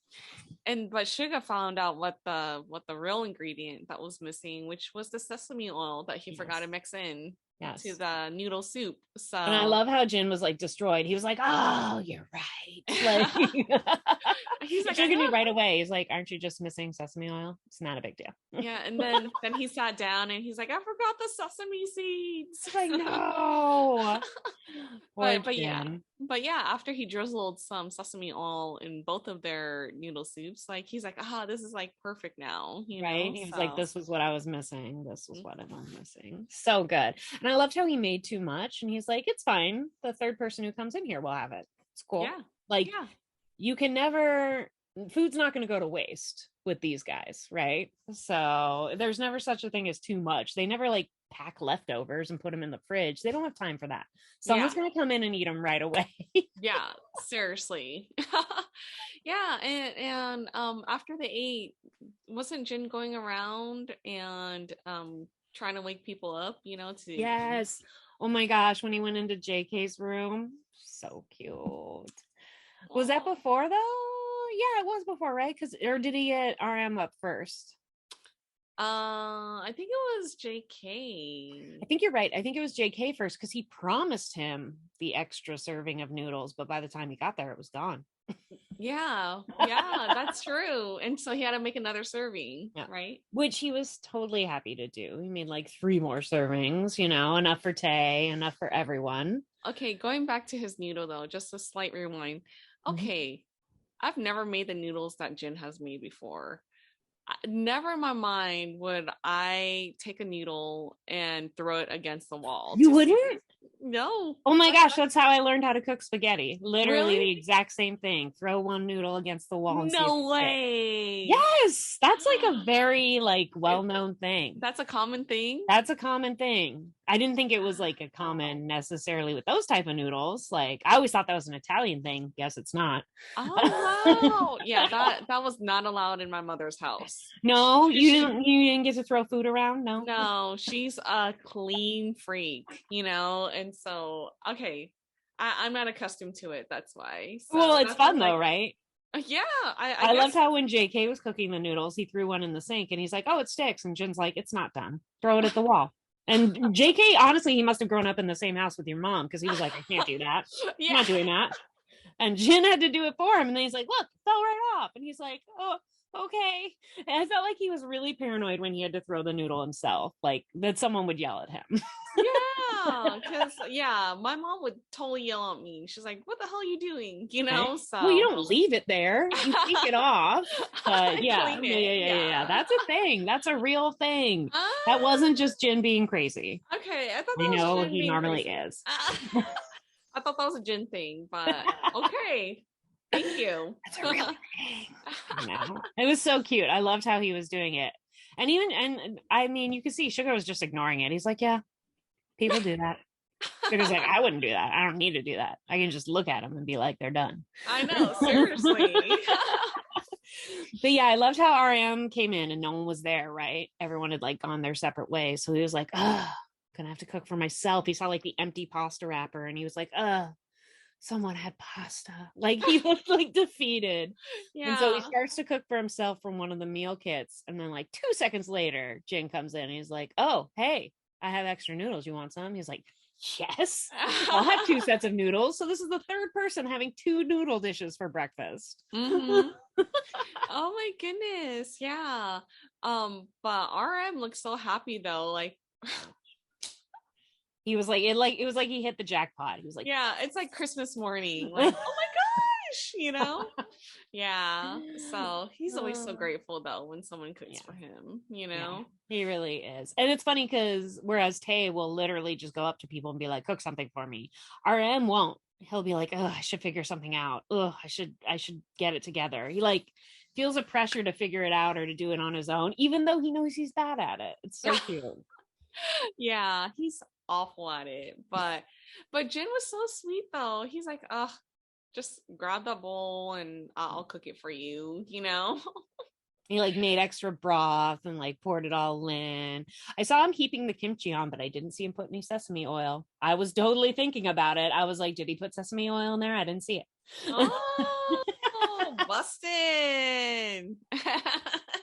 but Suga found out what the real ingredient that was missing, which was the sesame oil that he forgot to mix in to the noodle soup. So and I love how Jin was like destroyed. He was like, "Oh, you're right." Like he's like, "I right away." He's like, "Aren't you just missing sesame oil? It's not a big deal." Yeah, and then he sat down and he's like, "I forgot the sesame seeds." I know. But yeah, after he drizzled some sesame oil in both of their noodle soups, like he's like, this is like perfect now, you know? He was like, this was what I was missing. This was what I'm missing. So good. And I loved how he made too much and he's like, it's fine. The third person who comes in here will have it. It's cool. Yeah. You can never, food's not going to go to waste with these guys, right? So there's never such a thing as too much. They never like pack leftovers and put them in the fridge. They don't have time for that. Someone's going to come in and eat them right away. Yeah, seriously. Yeah, and after they ate, wasn't Jin going around and trying to wake people up, you know, to Yes. Oh my gosh, when he went into JK's room, so cute. Was that before though? Yeah, it was before, right? Or did he get RM up first? I think it was JK. I think you're right. I think it was JK first because he promised him the extra serving of noodles, but by the time he got there, it was gone. Yeah, that's true. And so he had to make another serving, right? Which he was totally happy to do. He made like 3 more servings, you know, enough for Tae, enough for everyone. Okay, going back to his noodle though, just a slight rewind. Okay, I've never made the noodles that Jin has made before. Never in my mind would I take a noodle and throw it against the wall. You wouldn't? No. Oh my gosh, that's how I learned how to cook spaghetti. Literally the exact same thing. Throw one noodle against the wall. No way. Yes, that's like a very like well-known thing. That's a common thing? That's a common thing. I didn't think it was like a common necessarily with those type of noodles. Like I always thought that was an Italian thing. Guess it's not. Oh wow. Yeah, that was not allowed in my mother's house. No, you didn't get to throw food around? No, she's a clean freak, you know, and so okay. I'm not accustomed to it. That's why. So well, it's fun though, right? Yeah, I loved how when JK was cooking the noodles, he threw one in the sink and he's like, "Oh, it sticks," and Jin's like, "It's not done. Throw it at the wall." And JK, honestly, he must have grown up in the same house with your mom because he was like, "I can't do that. I'm not doing that." And Jin had to do it for him, and then he's like, "Look, it fell right off," and he's like, "Oh, okay." And I felt like he was really paranoid when he had to throw the noodle himself, like that someone would yell at him. Yeah, because my mom would totally yell at me. She's like, "What the hell are you doing?" You know. So well, you don't leave it there. You take it off. But yeah. That's a thing. That's a real thing. That wasn't just Jin being crazy. Okay, I thought that was Jin he normally crazy. Is. I thought that was a Jin thing, but okay. Thank you. That's a real thing. You know? It was so cute. I loved how he was doing it. And I mean, you could see Sugar was just ignoring it. He's like, yeah, people do that. Sugar's like, I wouldn't do that. I don't need to do that. I can just look at them and be like, they're done. I know, seriously. But yeah, I loved how RM came in and no one was there, right? Everyone had like gone their separate ways. So he was like, gonna have to cook for myself. He saw like the empty pasta wrapper and he was like, someone had pasta. Like he looked like defeated. Yeah. And so he starts to cook for himself from one of the meal kits. And then like 2 seconds later, Jin comes in and he's like, "Oh, hey, I have extra noodles. You want some?" He's like, "Yes, I'll have 2 sets of noodles." So this is the third person having 2 noodle dishes for breakfast. Mm-hmm. Oh my goodness. Yeah. But RM looks so happy though. Like he was like, it was like he hit the jackpot. He was like, yeah, it's like Christmas morning. Like, oh my gosh, you know? Yeah. So he's always so grateful though when someone cooks for him, you know? Yeah, he really is. And it's funny because whereas Tae will literally just go up to people and be like, "Cook something for me," RM won't. He'll be like, "Oh, I should figure something out. Oh, I should get it together." He like feels a pressure to figure it out or to do it on his own, even though he knows he's bad at it. It's so cute. Yeah, he's awful at it, but Jin was so sweet though. He's like, just grab that bowl and I'll cook it for you, you know. He like made extra broth and like poured it all in. I saw him keeping the kimchi on, but I didn't see him put any sesame oil. I was totally thinking about it. I was like, did he put sesame oil in there? I didn't see it. Oh, busting.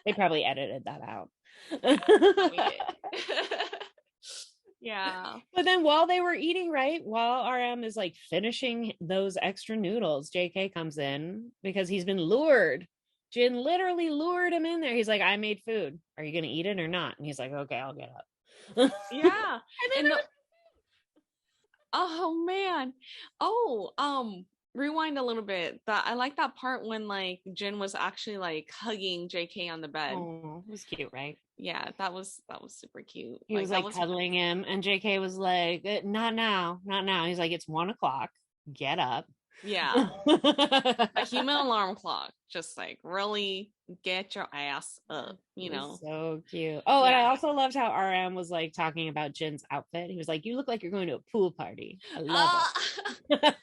They probably edited that out. Yeah. But then while they were eating, right, while RM is like finishing those extra noodles, JK comes in because he's been lured. Jin literally lured him in there. He's like, I made food. Are you going to eat it or not? And he's like, okay, I'll get up. Yeah. And then oh man. Oh, rewind a little bit. That I like that part when like Jin was actually like hugging JK on the bed. oh, it was cute, right? Yeah, that was super cute. He was like cuddling him, and JK was like, not now, not now. He's like, it's 1:00. Get up. Yeah. A human alarm clock. Just like really get your ass up, you know. So cute. Oh, and I also loved how RM was like talking about Jin's outfit. He was like, you look like you're going to a pool party. I love it.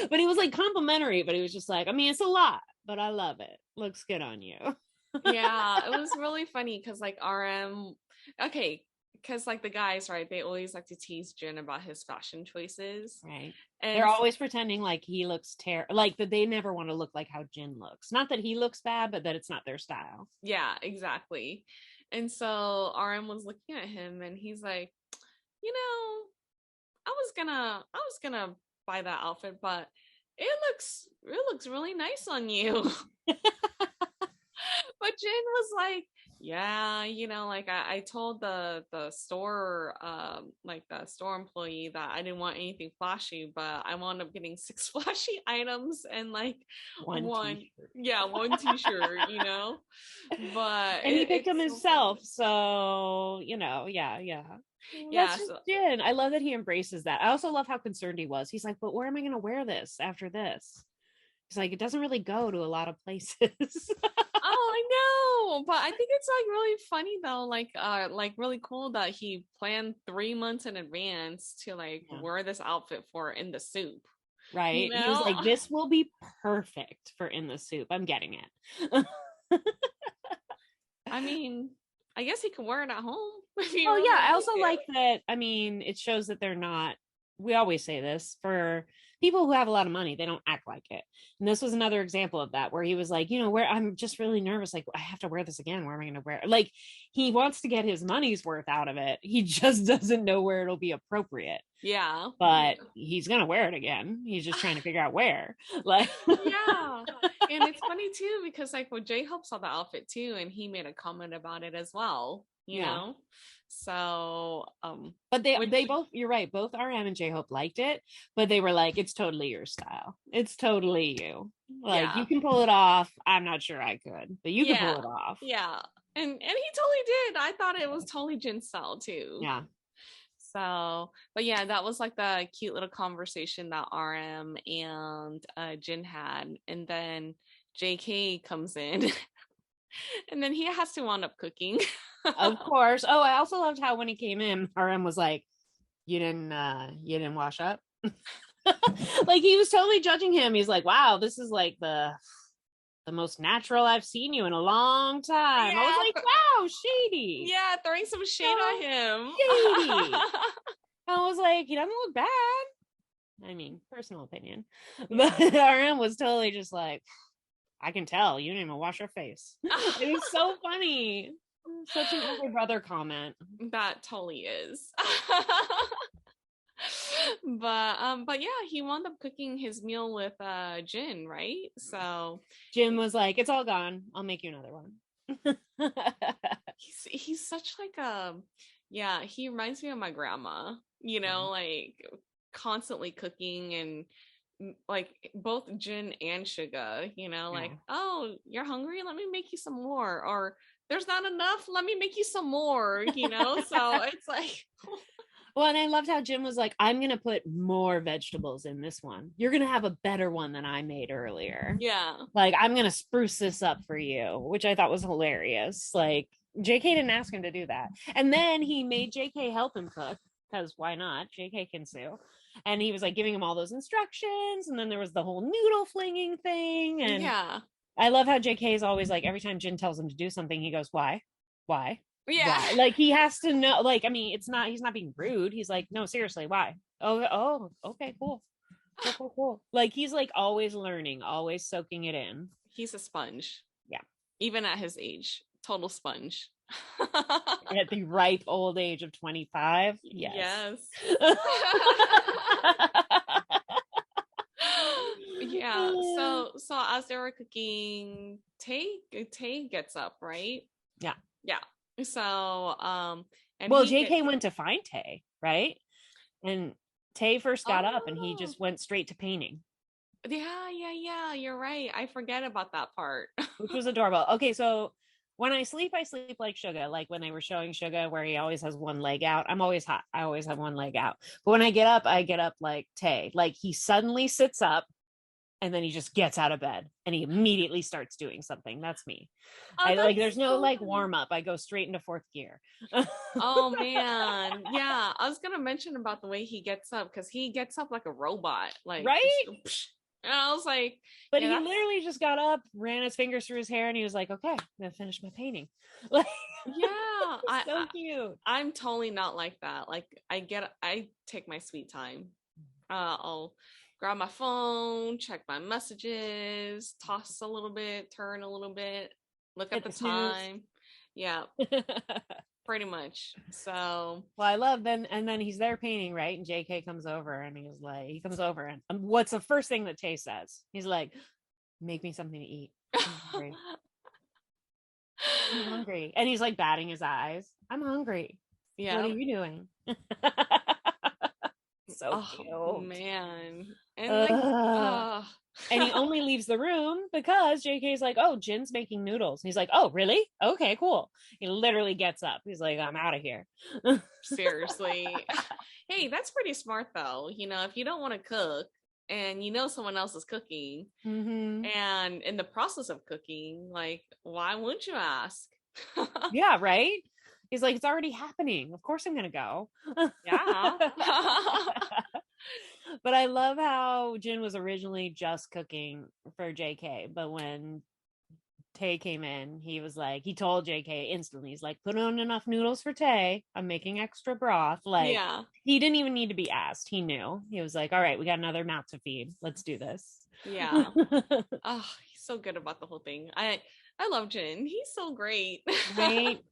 But he was like complimentary, but he was just like, I mean, it's a lot, but I love it. Looks good on you. Yeah, it was really funny because like RM, okay, because like the guys, right, they always like to tease Jin about his fashion choices, right? And they're always pretending like he looks like that. They never want to look like how Jin looks. Not that he looks bad, but that it's not their style. Yeah, exactly. And so RM was looking at him and he's like, you know, I was gonna buy that outfit, but it looks really nice on you. But Jin was like, yeah, you know, like I told the store like the store employee that I didn't want anything flashy, but I wound up getting 6 flashy items and like one t-shirt. Yeah, one t-shirt, you know. But and he picked them himself, so you know, yeah. That's just Jin. I love that he embraces that. I also love how concerned he was. He's like, but where am I gonna wear this after this? He's like, it doesn't really go to a lot of places. Oh, I know, but I think it's like really funny though, like really cool that he planned 3 months in advance to like wear this outfit for In the Soop. Right? You know? He was like, this will be perfect for In the Soop. I'm getting it. I mean, I guess he can wear it at home. Oh yeah, I also like that. I mean, it shows that they're not. We always say this for people who have a lot of money, they don't act like it. And this was another example of that, where he was like, you know, where I'm just really nervous. Like, I have to wear this again. Where am I going to wear it? Like, he wants to get his money's worth out of it. He just doesn't know where it'll be appropriate. Yeah. But he's going to wear it again. He's just trying to figure out where. Like, yeah. And it's funny too, because like when J-Hope saw the outfit too, and he made a comment about it as well, you know? So but they both, you're right, both RM and J-Hope liked it, but they were like, it's totally your style, it's totally you, like you can pull it off. I'm not sure I could, but you can pull it off. And he totally did. I thought it was totally Jin's style too. So, but yeah, that was like the cute little conversation that RM and Jin had, and then JK comes in and then he has to wind up cooking. Of course. Oh, I also loved how when he came in, RM was like, you didn't wash up. Like he was totally judging him. He's like, wow, this is like the most natural I've seen you in a long time. I was like, wow, shady. Yeah, throwing some shade at him. Shady. I was like, he doesn't look bad. I mean, personal opinion. But RM was totally just like, I can tell you didn't even wash your face. It was so funny. Such an older brother comment. That totally is. But yeah, he wound up cooking his meal with Jin, right? So Jin was like, it's all gone, I'll make you another one. he's such like he reminds me of my grandma, you know, like constantly cooking, and like both Jin and Suga, you know, like, oh, you're hungry, let me make you some more, or there's not enough, let me make you some more, you know. So it's like well, and I loved how Jin was like, I'm gonna put more vegetables in this one, you're gonna have a better one than I made earlier. Like I'm gonna spruce this up for you, which I thought was hilarious. Like JK didn't ask him to do that, and then he made JK help him cook, because why not? JK can sue. And he was like giving him all those instructions, and then there was the whole noodle flinging thing. And I love how JK is always like, every time Jin tells him to do something, he goes, why? Why? Like he has to know. Like, I mean, he's not being rude. He's like, no, seriously, why? Oh, okay, cool. Like he's like always learning, always soaking it in. He's a sponge. Yeah. Even at his age, total sponge. At the ripe old age of 25. Yes. Yeah. So as they were cooking, Tay gets up, right? Yeah. Yeah. So and well, JK went to find Tay, right? And Tay first got up and he just went straight to painting. Yeah. You're right. I forget about that part. Which was adorable. Okay, so when I sleep like Suga. Like when they were showing Suga where he always has one leg out. I'm always hot. I always have one leg out. But when I get up like Tay. Like he suddenly sits up and then he just gets out of bed and he immediately starts doing something. That's me. I like there's no like warm up. I go straight into fourth gear. Oh man. Yeah. I was gonna mention about the way he gets up because he gets up like a robot. Like right? And I was like, but he literally just got up, ran his fingers through his hair, and he was like, okay, I'm gonna finish my painting. Like, yeah, so cute. I'm totally not like that. Like I take my sweet time. I'll grab my phone, check my messages, toss a little bit, turn a little bit, look at the time. Yeah. Pretty much. So well, I love then, and then he's there painting, right? And JK comes over and he comes over and what's the first thing that Tay says? He's like, make me something to eat. I'm hungry. I'm hungry. And he's like batting his eyes. I'm hungry. Yeah. What are you doing? So cute. Man. And and he only leaves the room because JK's like, oh, Jin's making noodles. He's like, oh, really? Okay, cool. He literally gets up. He's like, I'm out of here. Seriously. Hey, that's pretty smart though. You know, if you don't want to cook and you know someone else is cooking and in the process of cooking, like, why wouldn't you ask? Yeah, right? He's like, it's already happening. Of course I'm going to go. Yeah. But I love how Jin was originally just cooking for JK. But when Tay came in, he was like, he told JK instantly, he's like, put on enough noodles for Tay. I'm making extra broth. Like, he didn't even need to be asked. He knew. He was like, all right, we got another mouth to feed. Let's do this. Yeah. Oh, he's so good about the whole thing. I love Jin. He's so great. Right?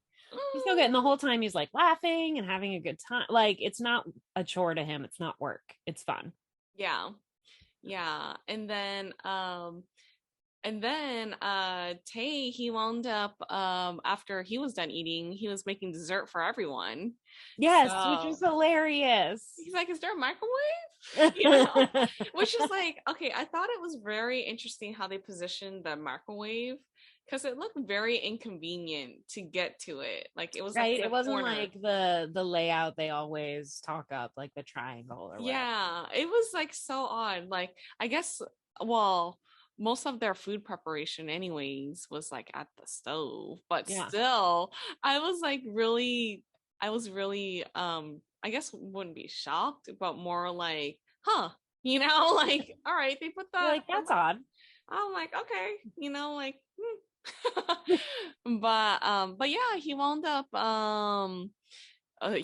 He's so good. And the whole time he's like laughing and having a good time. Like it's not a chore to him. It's not work. It's fun. Yeah. Yeah. And then Tay, he wound up after he was done eating, he was making dessert for everyone. Yes, which is hilarious. He's like, is there a microwave? You know? Which is like, okay, I thought it was very interesting how they positioned the microwave because it looked very inconvenient to get to it. Like it was right. Like it wasn't like the layout they always talk up, like the triangle or whatever. Yeah, it was like so odd. Like I guess, well, most of their food preparation anyways was like at the stove, but still I was really I guess wouldn't be shocked, but more like, you know, like, all right, they put that, like, that's odd. I'm like, okay, you know, like but yeah, he wound up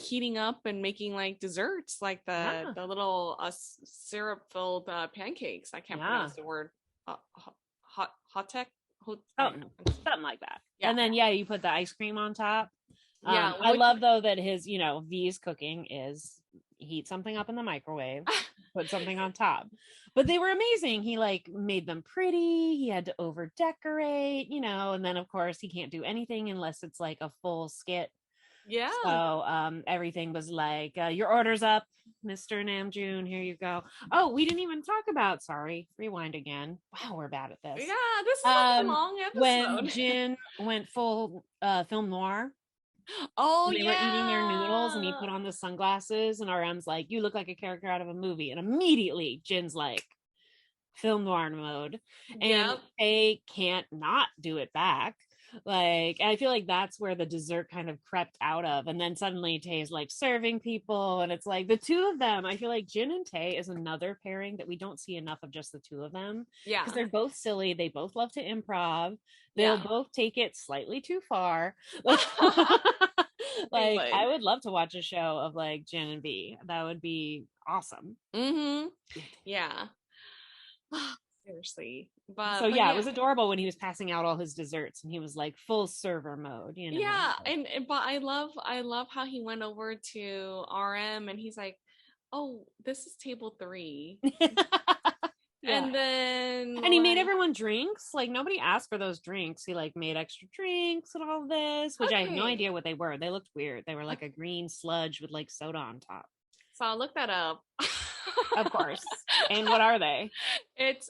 heating up and making like desserts, like the little syrup filled pancakes. I can't pronounce the word. Hot tech, something like that. And then you put the ice cream on top. Yeah, I love though that his V's cooking is heat something up in the microwave, put something on top. But they were amazing. He like made them pretty. He had to over decorate, and then of course he can't do anything unless it's like a full skit. Yeah. So everything was like, your order's up, Mr. Namjoon. Here you go. Oh, we didn't even talk about. Sorry, rewind again. Wow, we're bad at this. Yeah, this is like a long episode. When Jin went full film noir. Oh, they were eating their noodles, and he put on the sunglasses, and RM's like, "You look like a character out of a movie." And immediately, Jin's like, film noir mode, and they can't not do it back. Like, I feel like that's where the dessert kind of crept out of. And then suddenly Tae's like serving people, and it's like the two of them. I feel like Jin and Tae is another pairing that we don't see enough of, just the two of them. Yeah, because they're both silly. They both love to improv. They'll both take it slightly too far. Like, I would love to watch a show of like Jin and B. That would be awesome. Yeah. Seriously. So yeah, it was adorable when he was passing out all his desserts and he was like full server mode, you know. Yeah, and but I love how he went over to RM and he's like, "Oh, this is table 3." Yeah. And then and he made everyone drinks. Like nobody asked for those drinks. He like made extra drinks and all of this, which I have no idea what they were. They looked weird. They were like a green sludge with like soda on top. So I'll look that up. Of course. And what are they?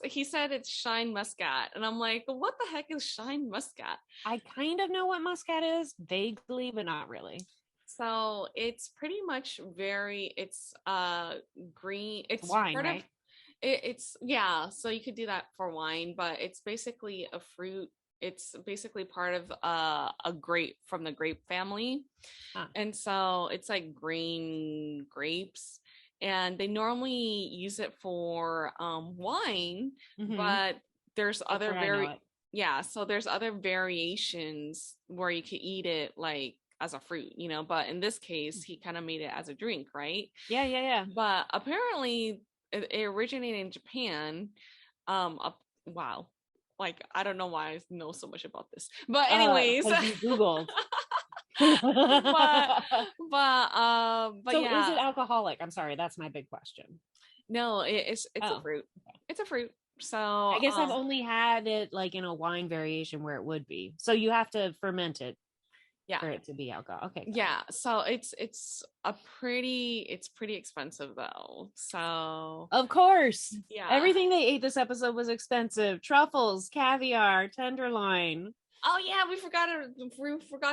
He said it's Shine Muscat. And I'm like, what the heck is Shine Muscat? I kind of know what Muscat is, vaguely, but not really. So it's pretty much it's green. It's wine, right? It's yeah, so you could do that for wine, but it's basically a fruit. It's basically part of a grape from the grape family. And so it's like green grapes, and they normally use it for wine, but there's other so there's other variations where you could eat it like as a fruit, you know, but in this case he kind of made it as a drink, right? Yeah. But apparently it originated in Japan. Wow. Like, I don't know why I know so much about this. But anyways. You Googled. but so yeah. Is it alcoholic? I'm sorry, that's my big question. No, it's a fruit. It's a fruit. So I guess I've only had it like in a wine variation where it would be. So you have to ferment it. Yeah, for it to be alcohol. Okay. Yeah, so it's pretty expensive though. So of course, yeah, everything they ate this episode was expensive. Truffles, caviar, tenderloin. Oh yeah, we forgot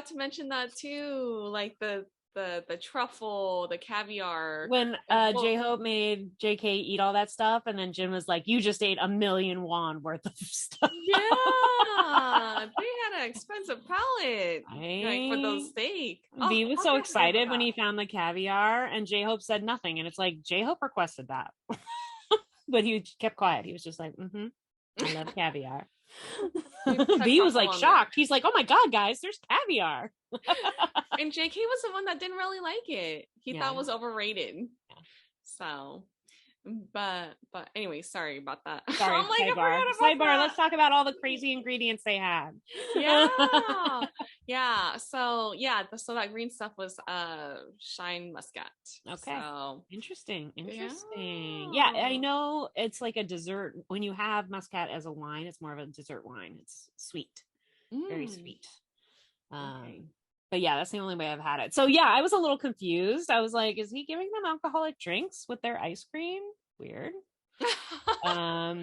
to mention that too. Like the truffle, the caviar. When J-Hope made JK eat all that stuff, and then Jin was like, "You just ate 1,000,000 won worth of stuff." Yeah, they had an expensive palate like for those steak. V was so excited when he found the caviar, and J-Hope said nothing, and it's like J-Hope requested that, but he kept quiet. He was just like, "I love caviar." V was like shocked. He's like, "Oh my god, guys, there's caviar." And JK was the one that didn't really like it. He thought it was overrated. Yeah. So, but anyway, sorry about that. Sorry, I'm like, sidebar. Let's talk about all the crazy ingredients they had. Yeah. So that green stuff was Shine Muscat. Okay. So, interesting. Yeah, I know it's like a dessert. When you have Muscat as a wine, it's more of a dessert wine. It's sweet, very sweet. Okay. But yeah, that's the only way I've had it. So yeah, I was a little confused. I was like, is he giving them alcoholic drinks with their ice cream? Weird. I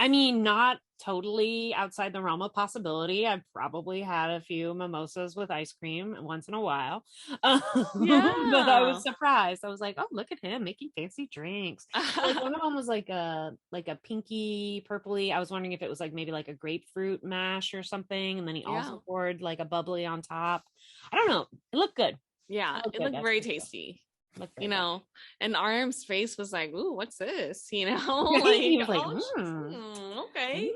mean, not totally outside the realm of possibility. I've probably had a few mimosas with ice cream once in a while. But I was surprised. I was like, oh, look at him making fancy drinks. Like one of them was like a pinky purpley. I was wondering if it was like maybe like a grapefruit mash or something, and then he also poured like a bubbly on top. I don't know, it looked good. It looked very tasty. You know, and RM's face was like, ooh, what's this? You know, like, he was like, okay.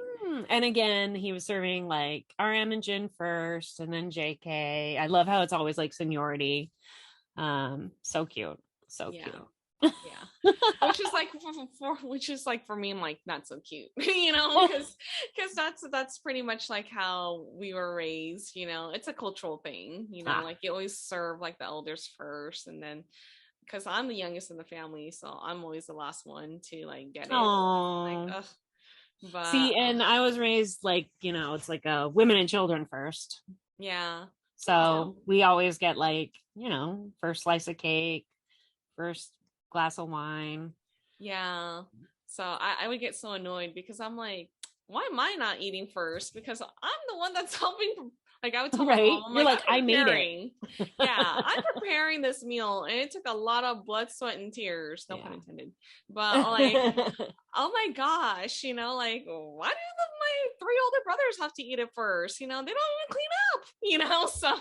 And again, he was serving like RM and Jin first, and then JK. I love how it's always like seniority. So cute. Yeah. which is like for me, I'm like, not so cute, you know, because that's pretty much like how we were raised, you know. It's a cultural thing, you know, like you always serve like the elders first, and then because I'm the youngest in the family, so I'm always the last one to like get it. Like, ugh. But see, and I was raised like, you know, it's like women and children first. Yeah. So we always get like, you know, first slice of cake, first glass of wine. Yeah. So I would get so annoyed because I'm like, why am I not eating first? Because I'm the one that's helping. Like I would tell my mom, you're like I made it. Yeah, I'm preparing this meal, and it took a lot of blood, sweat, and tears. No pun intended. But like, oh my gosh, you know, like why do my 3 older brothers have to eat it first? You know, they don't even clean up. You know, so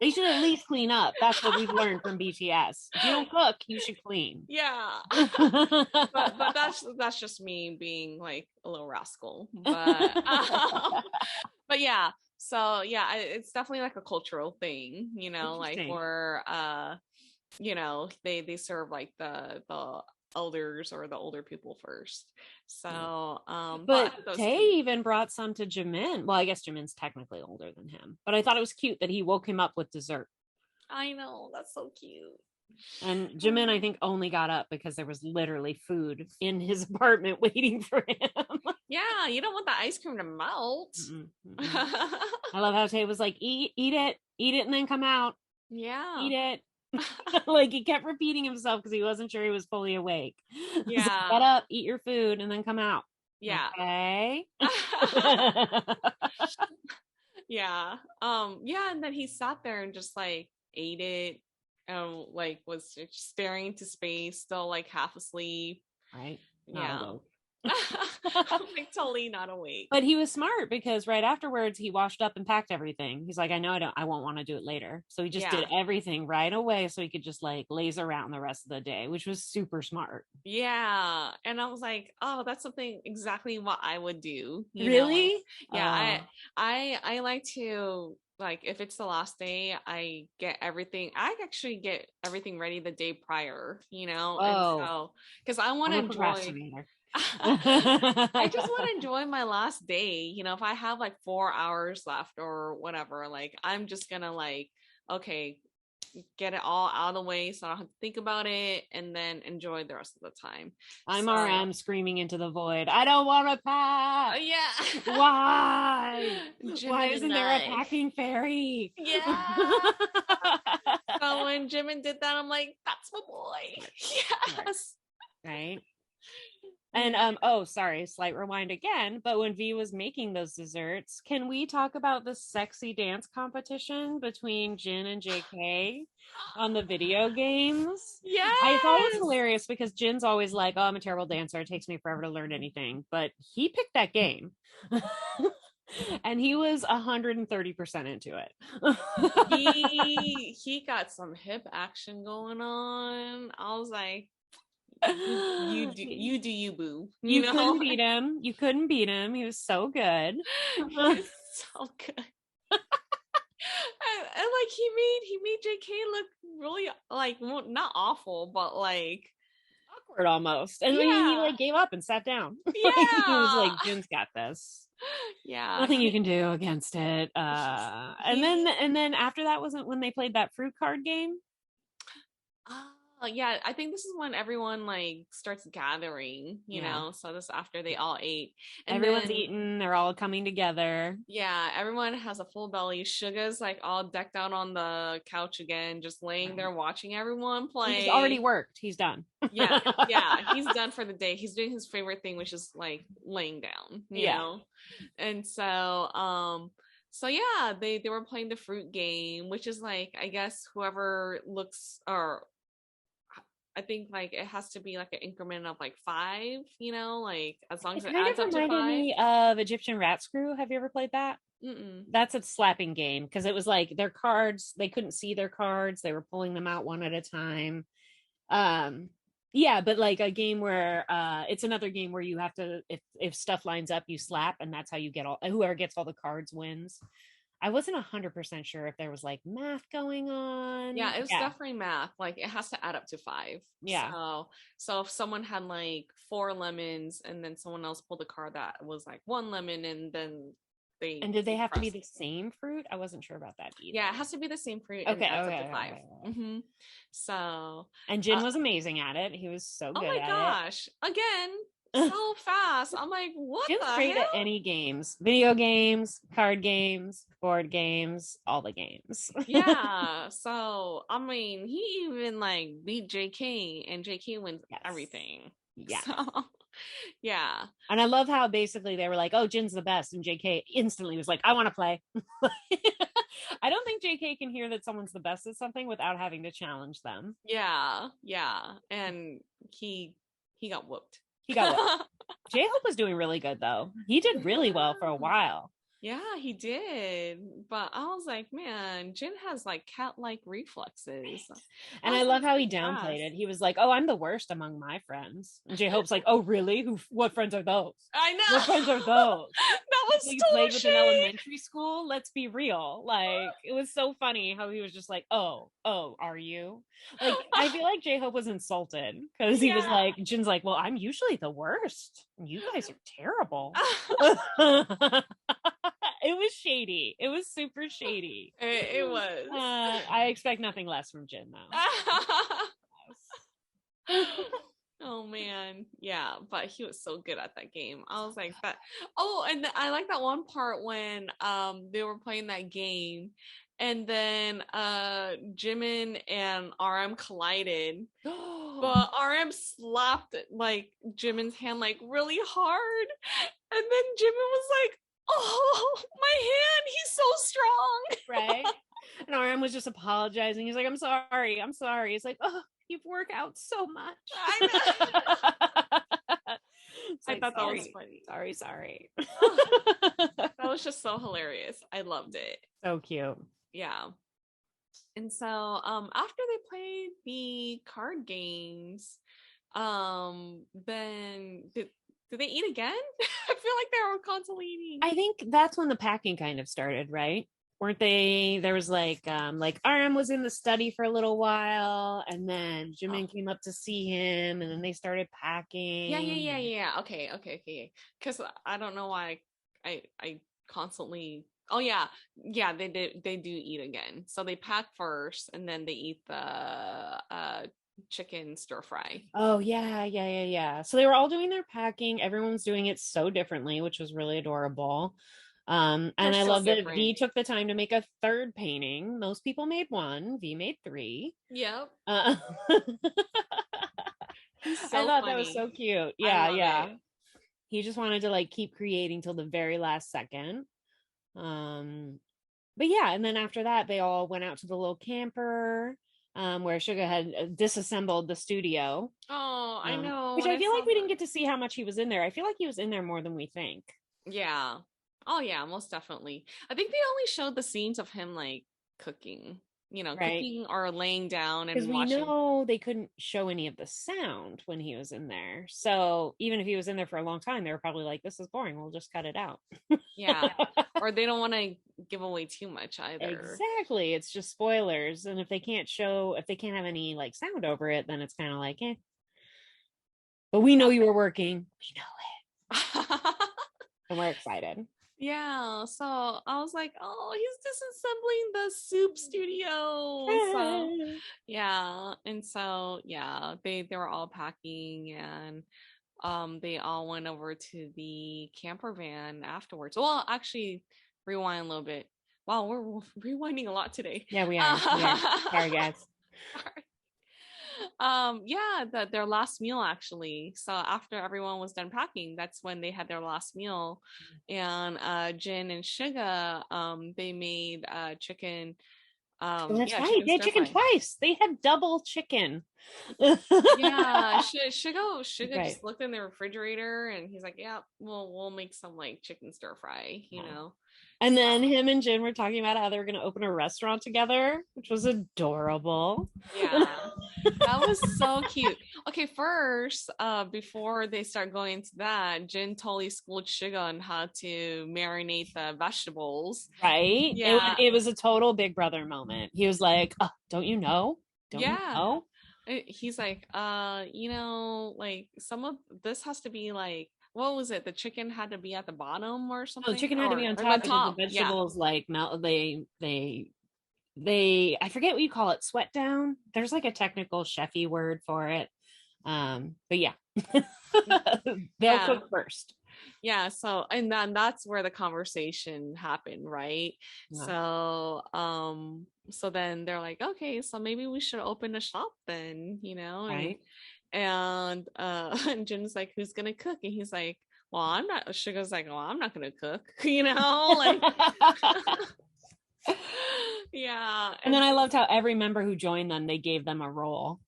they should at least clean up. That's what we've learned from BTS. If you don't cook, you should clean. Yeah, but that's just me being like a little rascal. But yeah. So yeah, it's definitely like a cultural thing, you know, like where you know, they serve like the elders or the older people first. So, but that was Tae cute. even brought some to Jimin. Well, I guess Jimin's technically older than him, but I thought it was cute that he woke him up with dessert. I know, that's so cute. And Jimin, I think, only got up because there was literally food in his apartment waiting for him. Yeah, you don't want the ice cream to melt. I love how Tae was like, eat it, and then come out. Yeah. Eat it. Like he kept repeating himself because he wasn't sure he was fully awake. Yeah. Like, get up, eat your food, and then come out. Yeah. Okay. Yeah. Yeah, and then he sat there and just like ate it. Like was just staring into space, still like half asleep. Right. Yeah. Like totally not awake. But he was smart because right afterwards he washed up and packed everything. He's like, I won't want to do it later. So he just did everything right away so he could just like laze around the rest of the day, which was super smart. Yeah. And I was like, oh, that's something exactly what I would do. Really? Like, yeah. I like to, like, if it's the last day, I actually get everything ready the day prior, and so because I want to enjoy. I just want to enjoy my last day. If I have like 4 hours left or whatever, like I'm just gonna like, okay, get it all out of the way so I don't have to think about it and then enjoy the rest of the time. I'm RM screaming into the void. I don't want to pack. Yeah. Why? Why isn't there a packing fairy? Yeah. So when Jimin did that, I'm like, that's my boy. Yes. Right. And sorry, slight rewind again, but when V was making those desserts, can we talk about the sexy dance competition between Jin and JK on the video games? Yeah. I thought it was hilarious because Jin's always like, oh, I'm a terrible dancer, it takes me forever to learn anything, but he picked that game. And he was 130% into it. he got some hip action going on. I was like, you do you, boo. You couldn't beat him. You couldn't beat him. He was so good. He was so good. And like he made JK look really like not awful, but like awkward almost. And then he like gave up and sat down. Yeah. He was like, Jin's got this. Yeah. Nothing you can do against it. And then after that wasn't when they played that fruit card game. Yeah, I think this is when everyone like starts gathering, you know. So this after they all ate. And everyone's eating, they're all coming together. Yeah, everyone has a full belly. Suga's like all decked out on the couch again, just laying there watching everyone play. He's already worked. He's done. Yeah, he's done for the day. He's doing his favorite thing, which is like laying down, you know. And so yeah, they were playing the fruit game, which is like, I guess whoever looks, or I think like it has to be like an increment of like 5, like as long as it adds up to 5. It reminded me of Egyptian Rat Screw. Have you ever played that? Mm-mm. That's a slapping game because it was like their cards, they couldn't see their cards, they were pulling them out one at a time. But like a game where it's another game where you have to, if stuff lines up, you slap, and that's how you get whoever gets all the cards wins. I wasn't 100% sure if there was like math going on. Yeah, it was definitely math. Like it has to add up to 5. Yeah. So if someone had like 4 lemons and then someone else pulled a card that was like 1 lemon, and then did they have to be the same fruit? I wasn't sure about that either. Yeah, it has to be the same fruit. And adds up to 5. Mm-hmm. So and Jin was amazing at it. He was so good. Oh my gosh! Again. So fast. I'm like, what Jin's the great hell? at any games, video games, card games, board games, all the games. Yeah. So I mean, he even like beat JK, and JK wins everything. Yeah. So, yeah. And I love how basically they were like, oh, Jin's the best, and JK instantly was like, I want to play. I don't think JK can hear that someone's the best at something without having to challenge them. Yeah. And he got whooped. J-Hope was doing really good though. He did really well for a while. Yeah, he did. But I was like, man, Jin has like cat-like reflexes. Right. I And I was love like how so he downplayed impressed. it. He was like, "Oh, I'm the worst among my friends." And J-Hope's like, "Oh, really? What friends are those? I What know. friends are those? That was People you total played with in shade. elementary school? Let's be real." Like, it was so funny how he was just like, "Oh, are you?" Like, I feel like J-Hope was insulted because he was Yeah. like, Jin's like, "Well, I'm usually the worst. You guys are terrible." It was shady. It was super shady. It was. I expect nothing less from Jin though. Oh man, yeah, but he was so good at that game. I was like that. Oh, and I like that one part when they were playing that game, and then Jimin and RM collided, but RM slapped like Jimin's hand like really hard, and then Jimin was like, "Oh, my hand! He's so strong!" Right? And RM was just apologizing. He's like, I'm sorry. He's like, oh, you've worked out so much. I know. It's I like, thought that was funny. Sorry. That was just so hilarious. I loved it. So cute. Yeah. And so after they played the card games, then did they eat again? I feel like they were constantly eating. I think that's when the packing kind of started, right? Weren't they? There was like RM was in the study for a little while, and then Jimin came up to see him, and then they started packing. Yeah. Okay. Because I don't know why I constantly. Oh yeah. They do eat again. So they pack first, and then they eat the chicken stir fry. Oh yeah. So they were all doing their packing. Everyone's doing it so differently, which was really adorable. They're And I so love that different. V took the time to make a third painting. Most people made one. V made three. Yep. Uh, He's I so thought that was funny. so cute. I love Yeah. it. He just wanted to like keep creating till the very last second. Um, but yeah, and then after that, they all went out to the little camper where Suga had disassembled the studio. Oh, I know. Which When I I feel saw like we didn't that. get to see how much he was in there. I feel like he was in there more than we think. Yeah. Oh yeah, most definitely. I think they only showed the scenes of him like cooking, Right. cooking or laying down Because and we watching. know they couldn't show any of the sound when he was in there. So even if he was in there for a long time, they were probably like, this is boring. We'll just cut it out. Yeah. Or they don't want to give away too much either. Exactly. It's just spoilers. And if they can't have any like sound over it, then it's kind of like, eh. But we know you were working. We know it. And we're excited. Yeah, so I was like, oh, he's disassembling the soup studio. So yeah, and so yeah, they were all packing, and they all went over to the camper van afterwards. Well, actually, rewind a little bit. Wow, we're rewinding a lot today. Yeah, we are. Sorry, guys. Sorry. Yeah, their last meal actually. So after everyone was done packing, that's when they had their last meal. And Jin and Suga, they made chicken. That's Yeah, right. chicken They had stir chicken fry. twice. They had double chicken. Yeah, Suga Right. just looked in the refrigerator and he's like, "Yeah, we'll make some like chicken stir fry, you Yeah. know." And then him and Jin were talking about how they were going to open a restaurant together, which was adorable. Yeah, that was so cute. Okay, first, before they start going into that, Jin totally schooled Suga on how to marinate the vegetables. Right? Yeah, It was a total big brother moment. He was like, oh, don't you know? Don't you yeah. know? He's like, like some of this has to be like, what was it? The chicken had to be at the bottom or Oh, the something, chicken had to be on or the top because the top. Yeah, vegetables like melt. I forget what you call it, sweat down. There's like a technical chefy word for it. But yeah, they'll yeah. cook first. Yeah, so and then that's where the conversation happened, right? Yeah. So then they're like, okay, so maybe we should open a shop then, Right. and and Jin's like, who's gonna cook? And he's like, well, I'm not. Sugar's like, well, I'm not gonna cook, like yeah. And then I loved how every member who joined them, they gave them a role.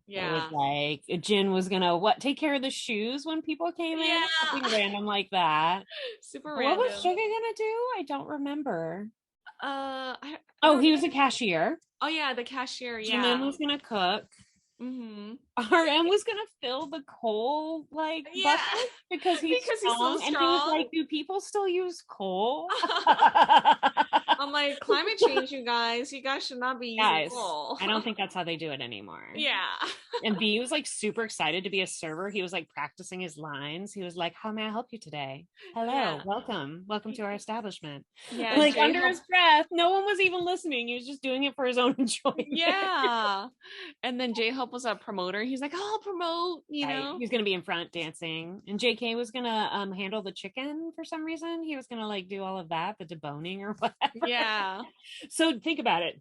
It was Yeah. like Jin was gonna take care of the shoes when people came in, Yeah. something random like that. Super What was random. Suga gonna do? I don't remember. I Oh, don't he was a cashier. Oh yeah, the cashier. Jimin Yeah. was gonna cook. Mm-hmm. RM was gonna fill the coal like Yeah. bucket because he's Because he's so strong, and he was strong. like, "Do people still use coal?" I'm like, climate change, you guys. You guys should not be using Guys, coal. I don't think that's how they do it anymore. Yeah. And B was like super excited to be a server. He was like practicing his lines. He was like, "How may I help you today? Hello, Yeah. welcome to our establishment." Yeah. Like under his breath, no one was even listening. He was just doing it for his own enjoyment. Yeah. And then J-Hope was a promoter. He's like, oh, I'll promote, Right. He was gonna be in front dancing, and JK was gonna handle the chicken for some reason. He was gonna like do all of that, the deboning or whatever. Yeah. So think about it.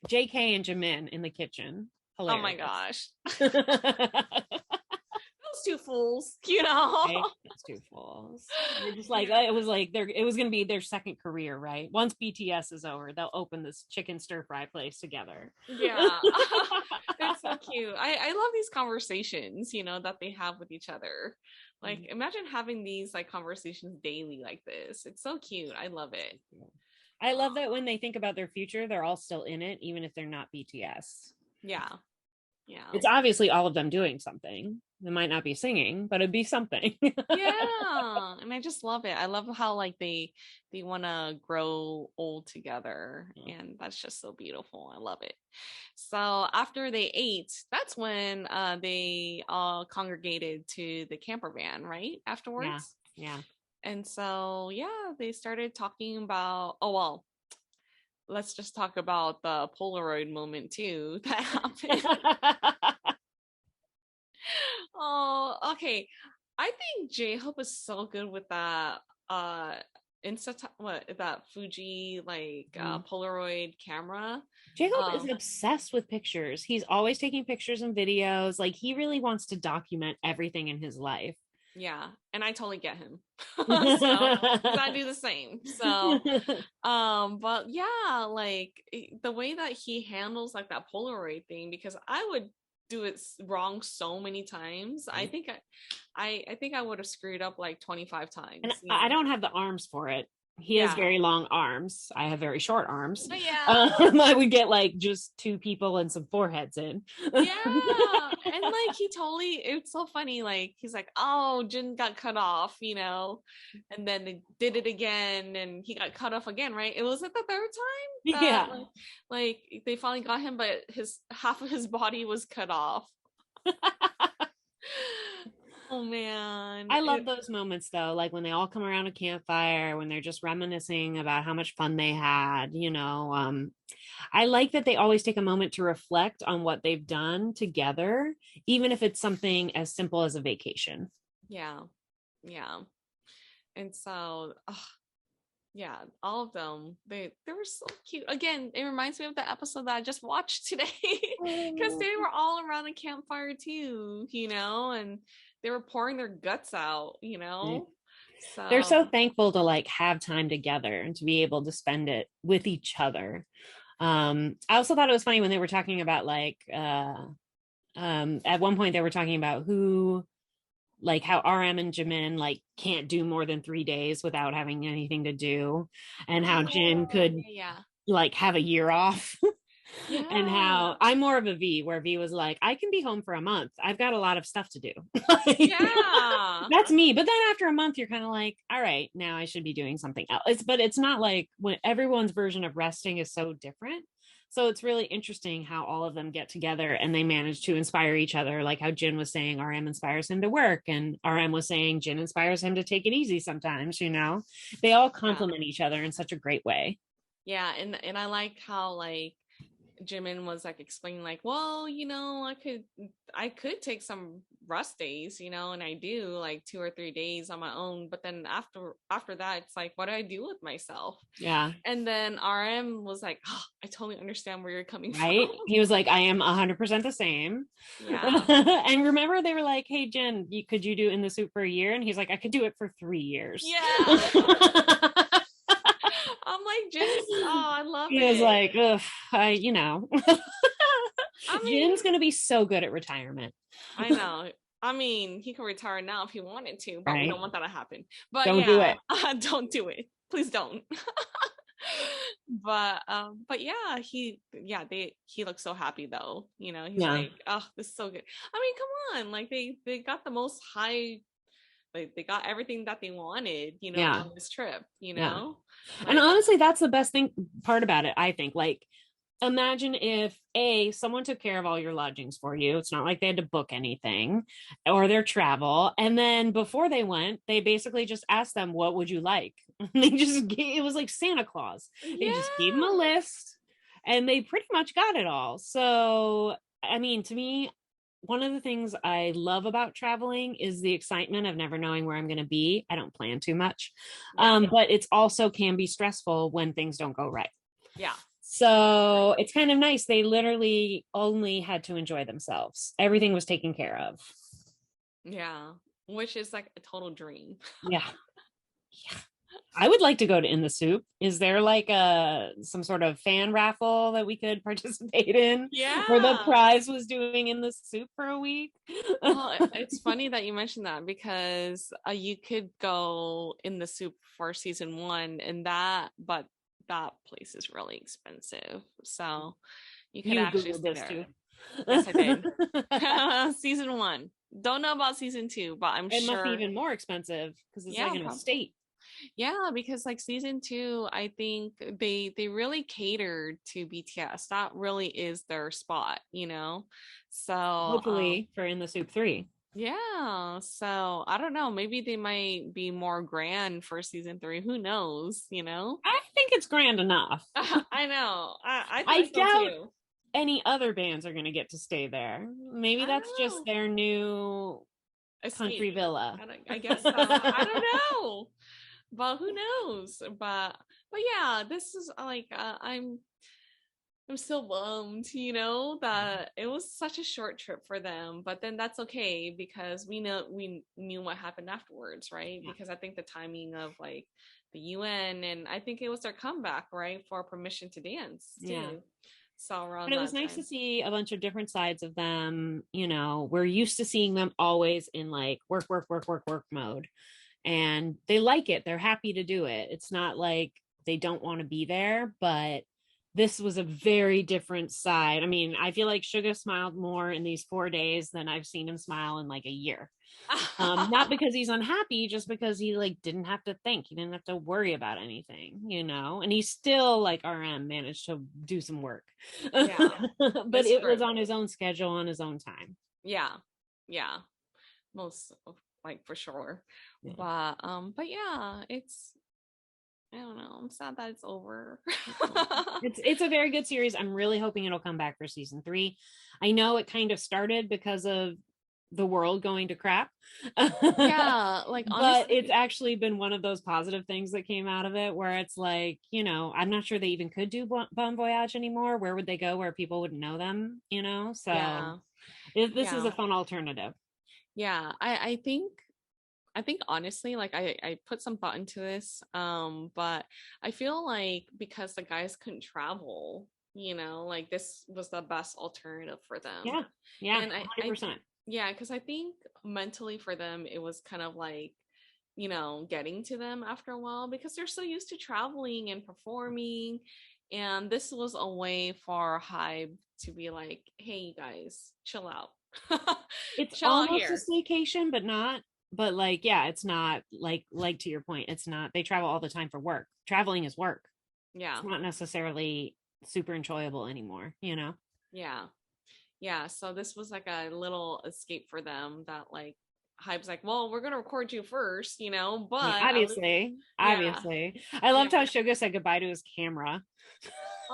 JK and Jimin in the kitchen. Hilarious. Oh my gosh. Those two fools, Right? Those two fools. They're just like it was like it was gonna be their second career, right? Once BTS is over, they'll open this chicken stir fry place together. Yeah. It's so cute. I love these conversations, that they have with each other. Like, imagine having these like conversations daily like this. It's so cute. I love it. I love that when they think about their future, they're all still in it, even if they're not BTS. Yeah. Yeah. It's obviously all of them doing something. They might not be singing, but it'd be something. Yeah. And I just love it. I love how like they want to grow old together, and that's just so beautiful. I love it. So after they ate, that's when they all congregated to the camper van, right? Afterwards. Yeah. And so yeah, they started talking about, oh well, let's just talk about the Polaroid moment too that happened. Oh, okay. I think J-Hope is so good with that that Fuji like Polaroid camera. J-Hope is obsessed with pictures. He's always taking pictures and videos. Like he really wants to document everything in his life. Yeah, and I totally get him. So I do the same. So but yeah, like the way that he handles like that Polaroid thing, because I would do it wrong so many times. I think I would have screwed up like 25 times. And I don't have the arms for it. He has very long arms. I have very short arms. Yeah. I would get like just two people and some foreheads in. Yeah. And like it's so funny. Like he's like, oh, Jin got cut off, and then they did it again and he got cut off again, right? It was it the third time? Yeah. Like they finally got him, but half of his body was cut off. Oh man. I love those moments though, like when they all come around a campfire, when they're just reminiscing about how much fun they had, I like that they always take a moment to reflect on what they've done together, even if it's something as simple as a vacation. Yeah. And so yeah, all of them, they were so cute. Again, it reminds me of the episode that I just watched today, because they were all around a campfire too, and they were pouring their guts out, So they're so thankful to like have time together and to be able to spend it with each other. I also thought it was funny when they were talking about like at one point they were talking about like how RM and Jimin like can't do more than 3 days without having anything to do, and how Jin could like have a year off. Yeah. And how I'm more of a V, where V was like, I can be home for a month. I've got a lot of stuff to do. Yeah. That's me. But then after a month, you're kind of like, all right, now I should be doing something else. But it's not like when everyone's version of resting is so different. So it's really interesting how all of them get together and they manage to inspire each other. Like how Jin was saying RM inspires him to work, and RM was saying Jin inspires him to take it easy sometimes, They all complement each other in such a great way. Yeah. And I like how like Jimin was like explaining like, well, I could take some rest days, and I do like 2 or 3 days on my own, but then after that it's like, what do I do with myself? Yeah. And then RM was like, oh, I totally understand where you're coming from. He was like, I am 100% the same. Yeah. And remember they were like, hey Jen, could you do In the Soop for a year? And he's like, I could do it for 3 years. Yeah. I'm like, I love it. He was like, ugh, I mean, Jin's gonna be so good at retirement. I know. I mean, he could retire now if he wanted to, but we Right? don't want that to happen. But Don't do yeah, it. don't do it. Please don't. But yeah, he looks so happy though. You know, he's Yeah. like, oh, this is so good. I mean, come on, like they got the most high, like they got everything that they wanted, you know, Yeah. on this trip, you Yeah. know? And Like, honestly, that's the best thing part about it, I think. Like, imagine if someone took care of all your lodgings for you. It's not like they had to book anything or their travel. And then before they went, they basically just asked them, what would you like? They just gave, it was like Santa Claus. They just gave them a yeah. list and they pretty much got it all. So, I mean, to me, one of the things I love about traveling is the excitement of never knowing where I'm going to be. I don't plan too much. Yeah. But it's also can be stressful when things don't go right. Yeah. So it's kind of nice. They literally only had to enjoy themselves. Everything was taken care of. Yeah. Which is like a total dream. Yeah. Yeah. I would like to go to In the Soop. Is there like some sort of fan raffle that we could participate in where the Yeah. prize was doing In the Soop for a week? Well, it's funny that you mentioned that because you could go In the Soup for season 1 and but that place is really expensive. So you could You actually Googled stay this there. too. Yes, I did. Season 1. Don't know about season 2, but I'm It must be sure. even more expensive because it's like Yeah, an estate. yeah, because like season 2, I think they really catered to BTS. That really is their spot, you know. So Hopefully for In the Soop 3. yeah, so I don't know. Maybe they might be more grand for season 3. Who knows, you know? I think it's grand enough. I know. I I think so doubt too. any other bands are going to get to stay there. Maybe I that's don't just know. their new country Escape. villa. I guess so. I don't know. But who knows? But yeah, this is like I'm still bummed, you know, that it was such a short trip for them. But then that's okay because we knew what happened afterwards, right? Yeah. Because I think the timing of like the UN and I think it was their comeback, right, for permission to dance too. Yeah. So But around it was that nice to time. see a bunch of different sides of them. You know, we're used to seeing them always in like work, work, work, work, work mode. And they like it. They're happy to do it. It's not like they don't want to be there, but this was a very different side. I mean, I feel like Suga smiled more in these 4 days than I've seen him smile in like a year. Not because he's unhappy, just because he like didn't have to think. He didn't have to worry about anything, you know. And he still like RM managed to do some work. Yeah, But it's it was true. on his own schedule, on his own time. Yeah, yeah, most like for sure. Yeah. But yeah, it's I don't know. I'm sad that it's over. It's a very good series. I'm really hoping it'll come back for season 3. I know it kind of started because of the world going to crap. Yeah, like But it's honestly, actually been one of those positive things that came out of it where it's like, you know, I'm not sure they even could do Bon Voyage anymore. Where would they go where people wouldn't know them, you know? So yeah, this is yeah, a fun alternative. yeah. I think honestly, like I put some thought into this, but I feel like because the guys couldn't travel, you know, like this was the best alternative for them. Yeah. Yeah. And I 100%. yeah, because I think mentally for them it was kind of like, you know, getting to them after a while because they're so used to traveling and performing. And this was a way for Hybe to be like, hey, you guys, chill out. It's Chill out almost a here. staycation, but not. But like, yeah, it's not like to your point. It's not. They travel all the time for work. Traveling is work. Yeah. It's not necessarily super enjoyable anymore. You know. Yeah. Yeah. So this was like a little escape for them that like Hype's like, well, we're gonna record you first, you know, Yeah, but at least obviously, yeah. obviously. I Yeah. loved how Suga said goodbye to his camera.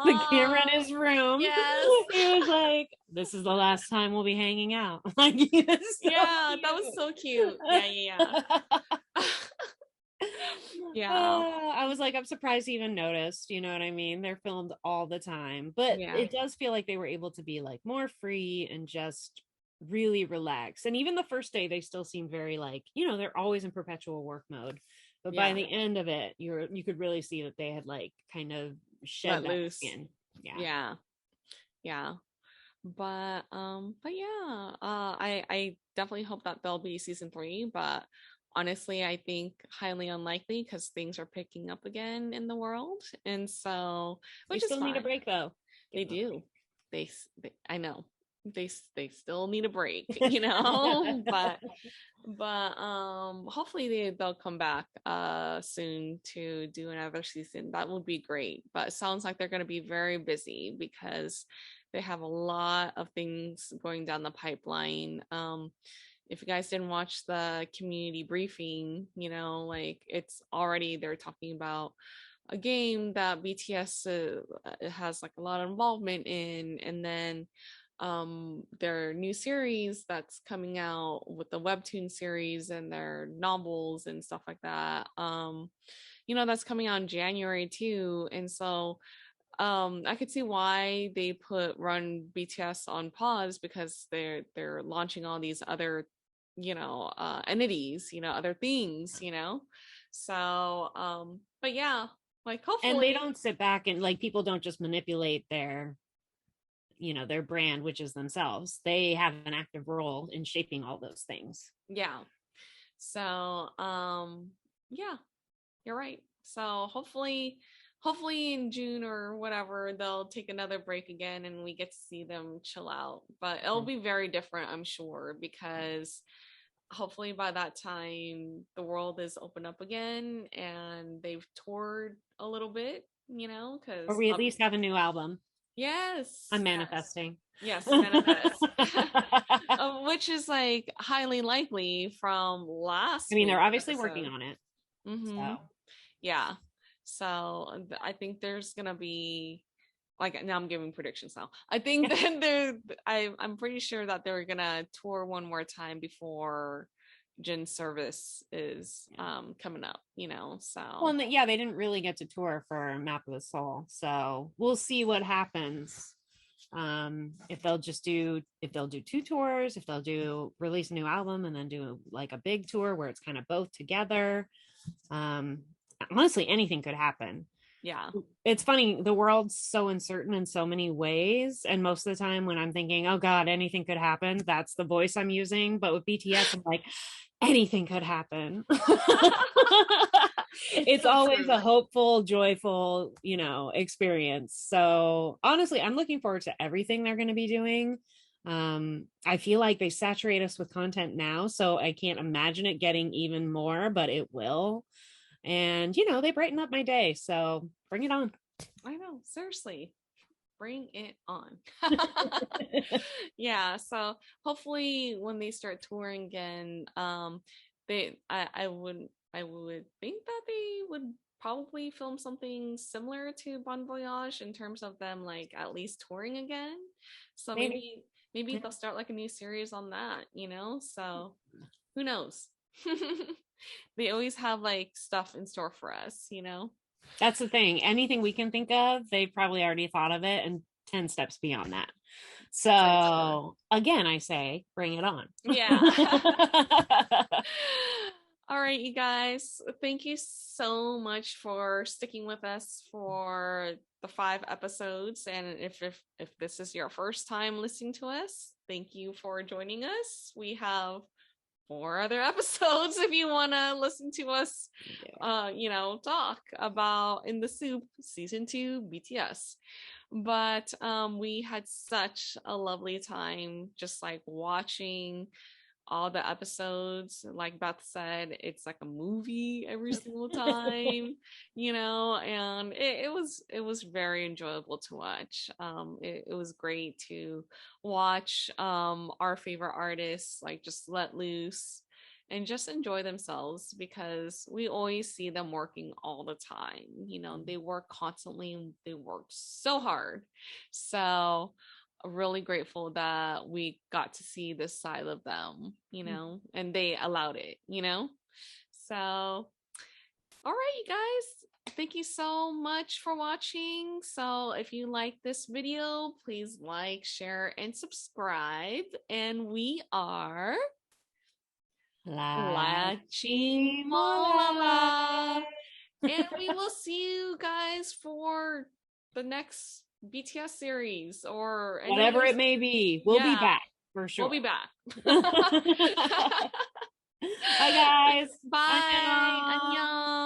The camera in Oh his room. yes. He was like, "This is the last time we'll be hanging out." Like, he was so Yeah, that was so cute. Yeah, yeah, cute. yeah. Yeah. I was like, I'm surprised he even noticed. You know what I mean? They're filmed all the time, but Yeah. it does feel like they were able to be like more free and just really relax. And even the first day, they still seem very like, you know, they're always in perpetual work mode. But by Yeah. the end of it, you could really see that they had like kind of Let shed that loose. skin. Yeah. Yeah. Yeah. But yeah, I definitely hope that there'll be season 3, but honestly, I think highly unlikely because things are picking up again in the world, and so They which is still need a fine. break though. They Give them do. They I know they still need a break, you a know, break. but hopefully they'll come back soon to do another season. That would be great. But it sounds like they're going to be very busy because they have a lot of things going down the pipeline. If you guys didn't watch the community briefing, you know, like it's already they're talking about a game that BTS has like a lot of involvement in, and then their new series that's coming out with the webtoon series and their novels and stuff like that. You know, that's coming out in January too, and so I could see why they put Run BTS on pause because they're launching all these other, you know, entities, you know, other things, you know. So but yeah, like And they hopefully, don't sit back and like people don't just manipulate their, you know, their brand, which is themselves. They have an active role in shaping all those things. yeah. So yeah, you're right. So hopefully in June or whatever they'll take another break again and we get to see them chill out. But it'll be very different, I'm sure, because hopefully by that time the world is open up again and they've toured a little bit, you know, Or because we at least have a new album. yes, I'm yes, manifesting. yes, manifest. Which is like highly likely from I last mean, they're week's obviously working episode. on it. Mm-hmm. So Yeah. So I think there's gonna be like now I'm giving predictions now. I think that I'm pretty sure that they're gonna tour one more time before Jin's service is coming up, you know. well, So and yeah, they didn't really get to tour for Map of the Soul. So we'll see what happens. If they'll just do if they'll do two tours, if they'll do release a new album and then do like a big tour where it's kind of both together. Um, Honestly, anything could happen. yeah. It's funny, the world's so uncertain in so many ways, and most of the time when I'm thinking, oh god, anything could happen, that's the voice I'm using. But with BTS I'm like, anything could happen. It's It's so always true. a hopeful, joyful, you know, experience. So honestly, I'm looking forward to everything they're going to be doing. I feel like they saturate us with content now, so I can't imagine it getting even more, but it will. And you know, they brighten up my day, so bring it on. I know, seriously. Bring it on. Yeah, so hopefully when they start touring again, I would think that they would probably film something similar to Bon Voyage in terms of them like at least touring again. So Maybe. maybe they'll start like a new series on that, you know? So who knows? They always have like stuff in store for us, you know? That's the thing. Anything we can think of, they've probably already thought of it and 10 steps beyond that. So true. So again, I say, bring it on. Yeah. All right, you guys. Thank you so much for sticking with us for the 5 episodes. And if this is your first time listening to us, thank you for joining us. We have 4 other episodes if you want to listen to us you know, talk about In the Soup season 2 BTS. But we had such a lovely time just like watching all the episodes. Like Beth said, it's like a movie every single time, you know, and it was very enjoyable to watch. It was great to watch our favorite artists like just let loose and just enjoy themselves because we always see them working all the time. You know, they work constantly and they work so hard. So really grateful that we got to see this side of them, you know, and they allowed it, you know. So, all right, you guys, thank you so much for watching. So, if you like this video, please like, share, and subscribe. And we are LaChiMoLaLa. LaChiMoLaLa. And we will see you guys for the next BTS series or whatever it may be. We'll be back for sure. We'll be back. Bye guys. Bye. 안녕.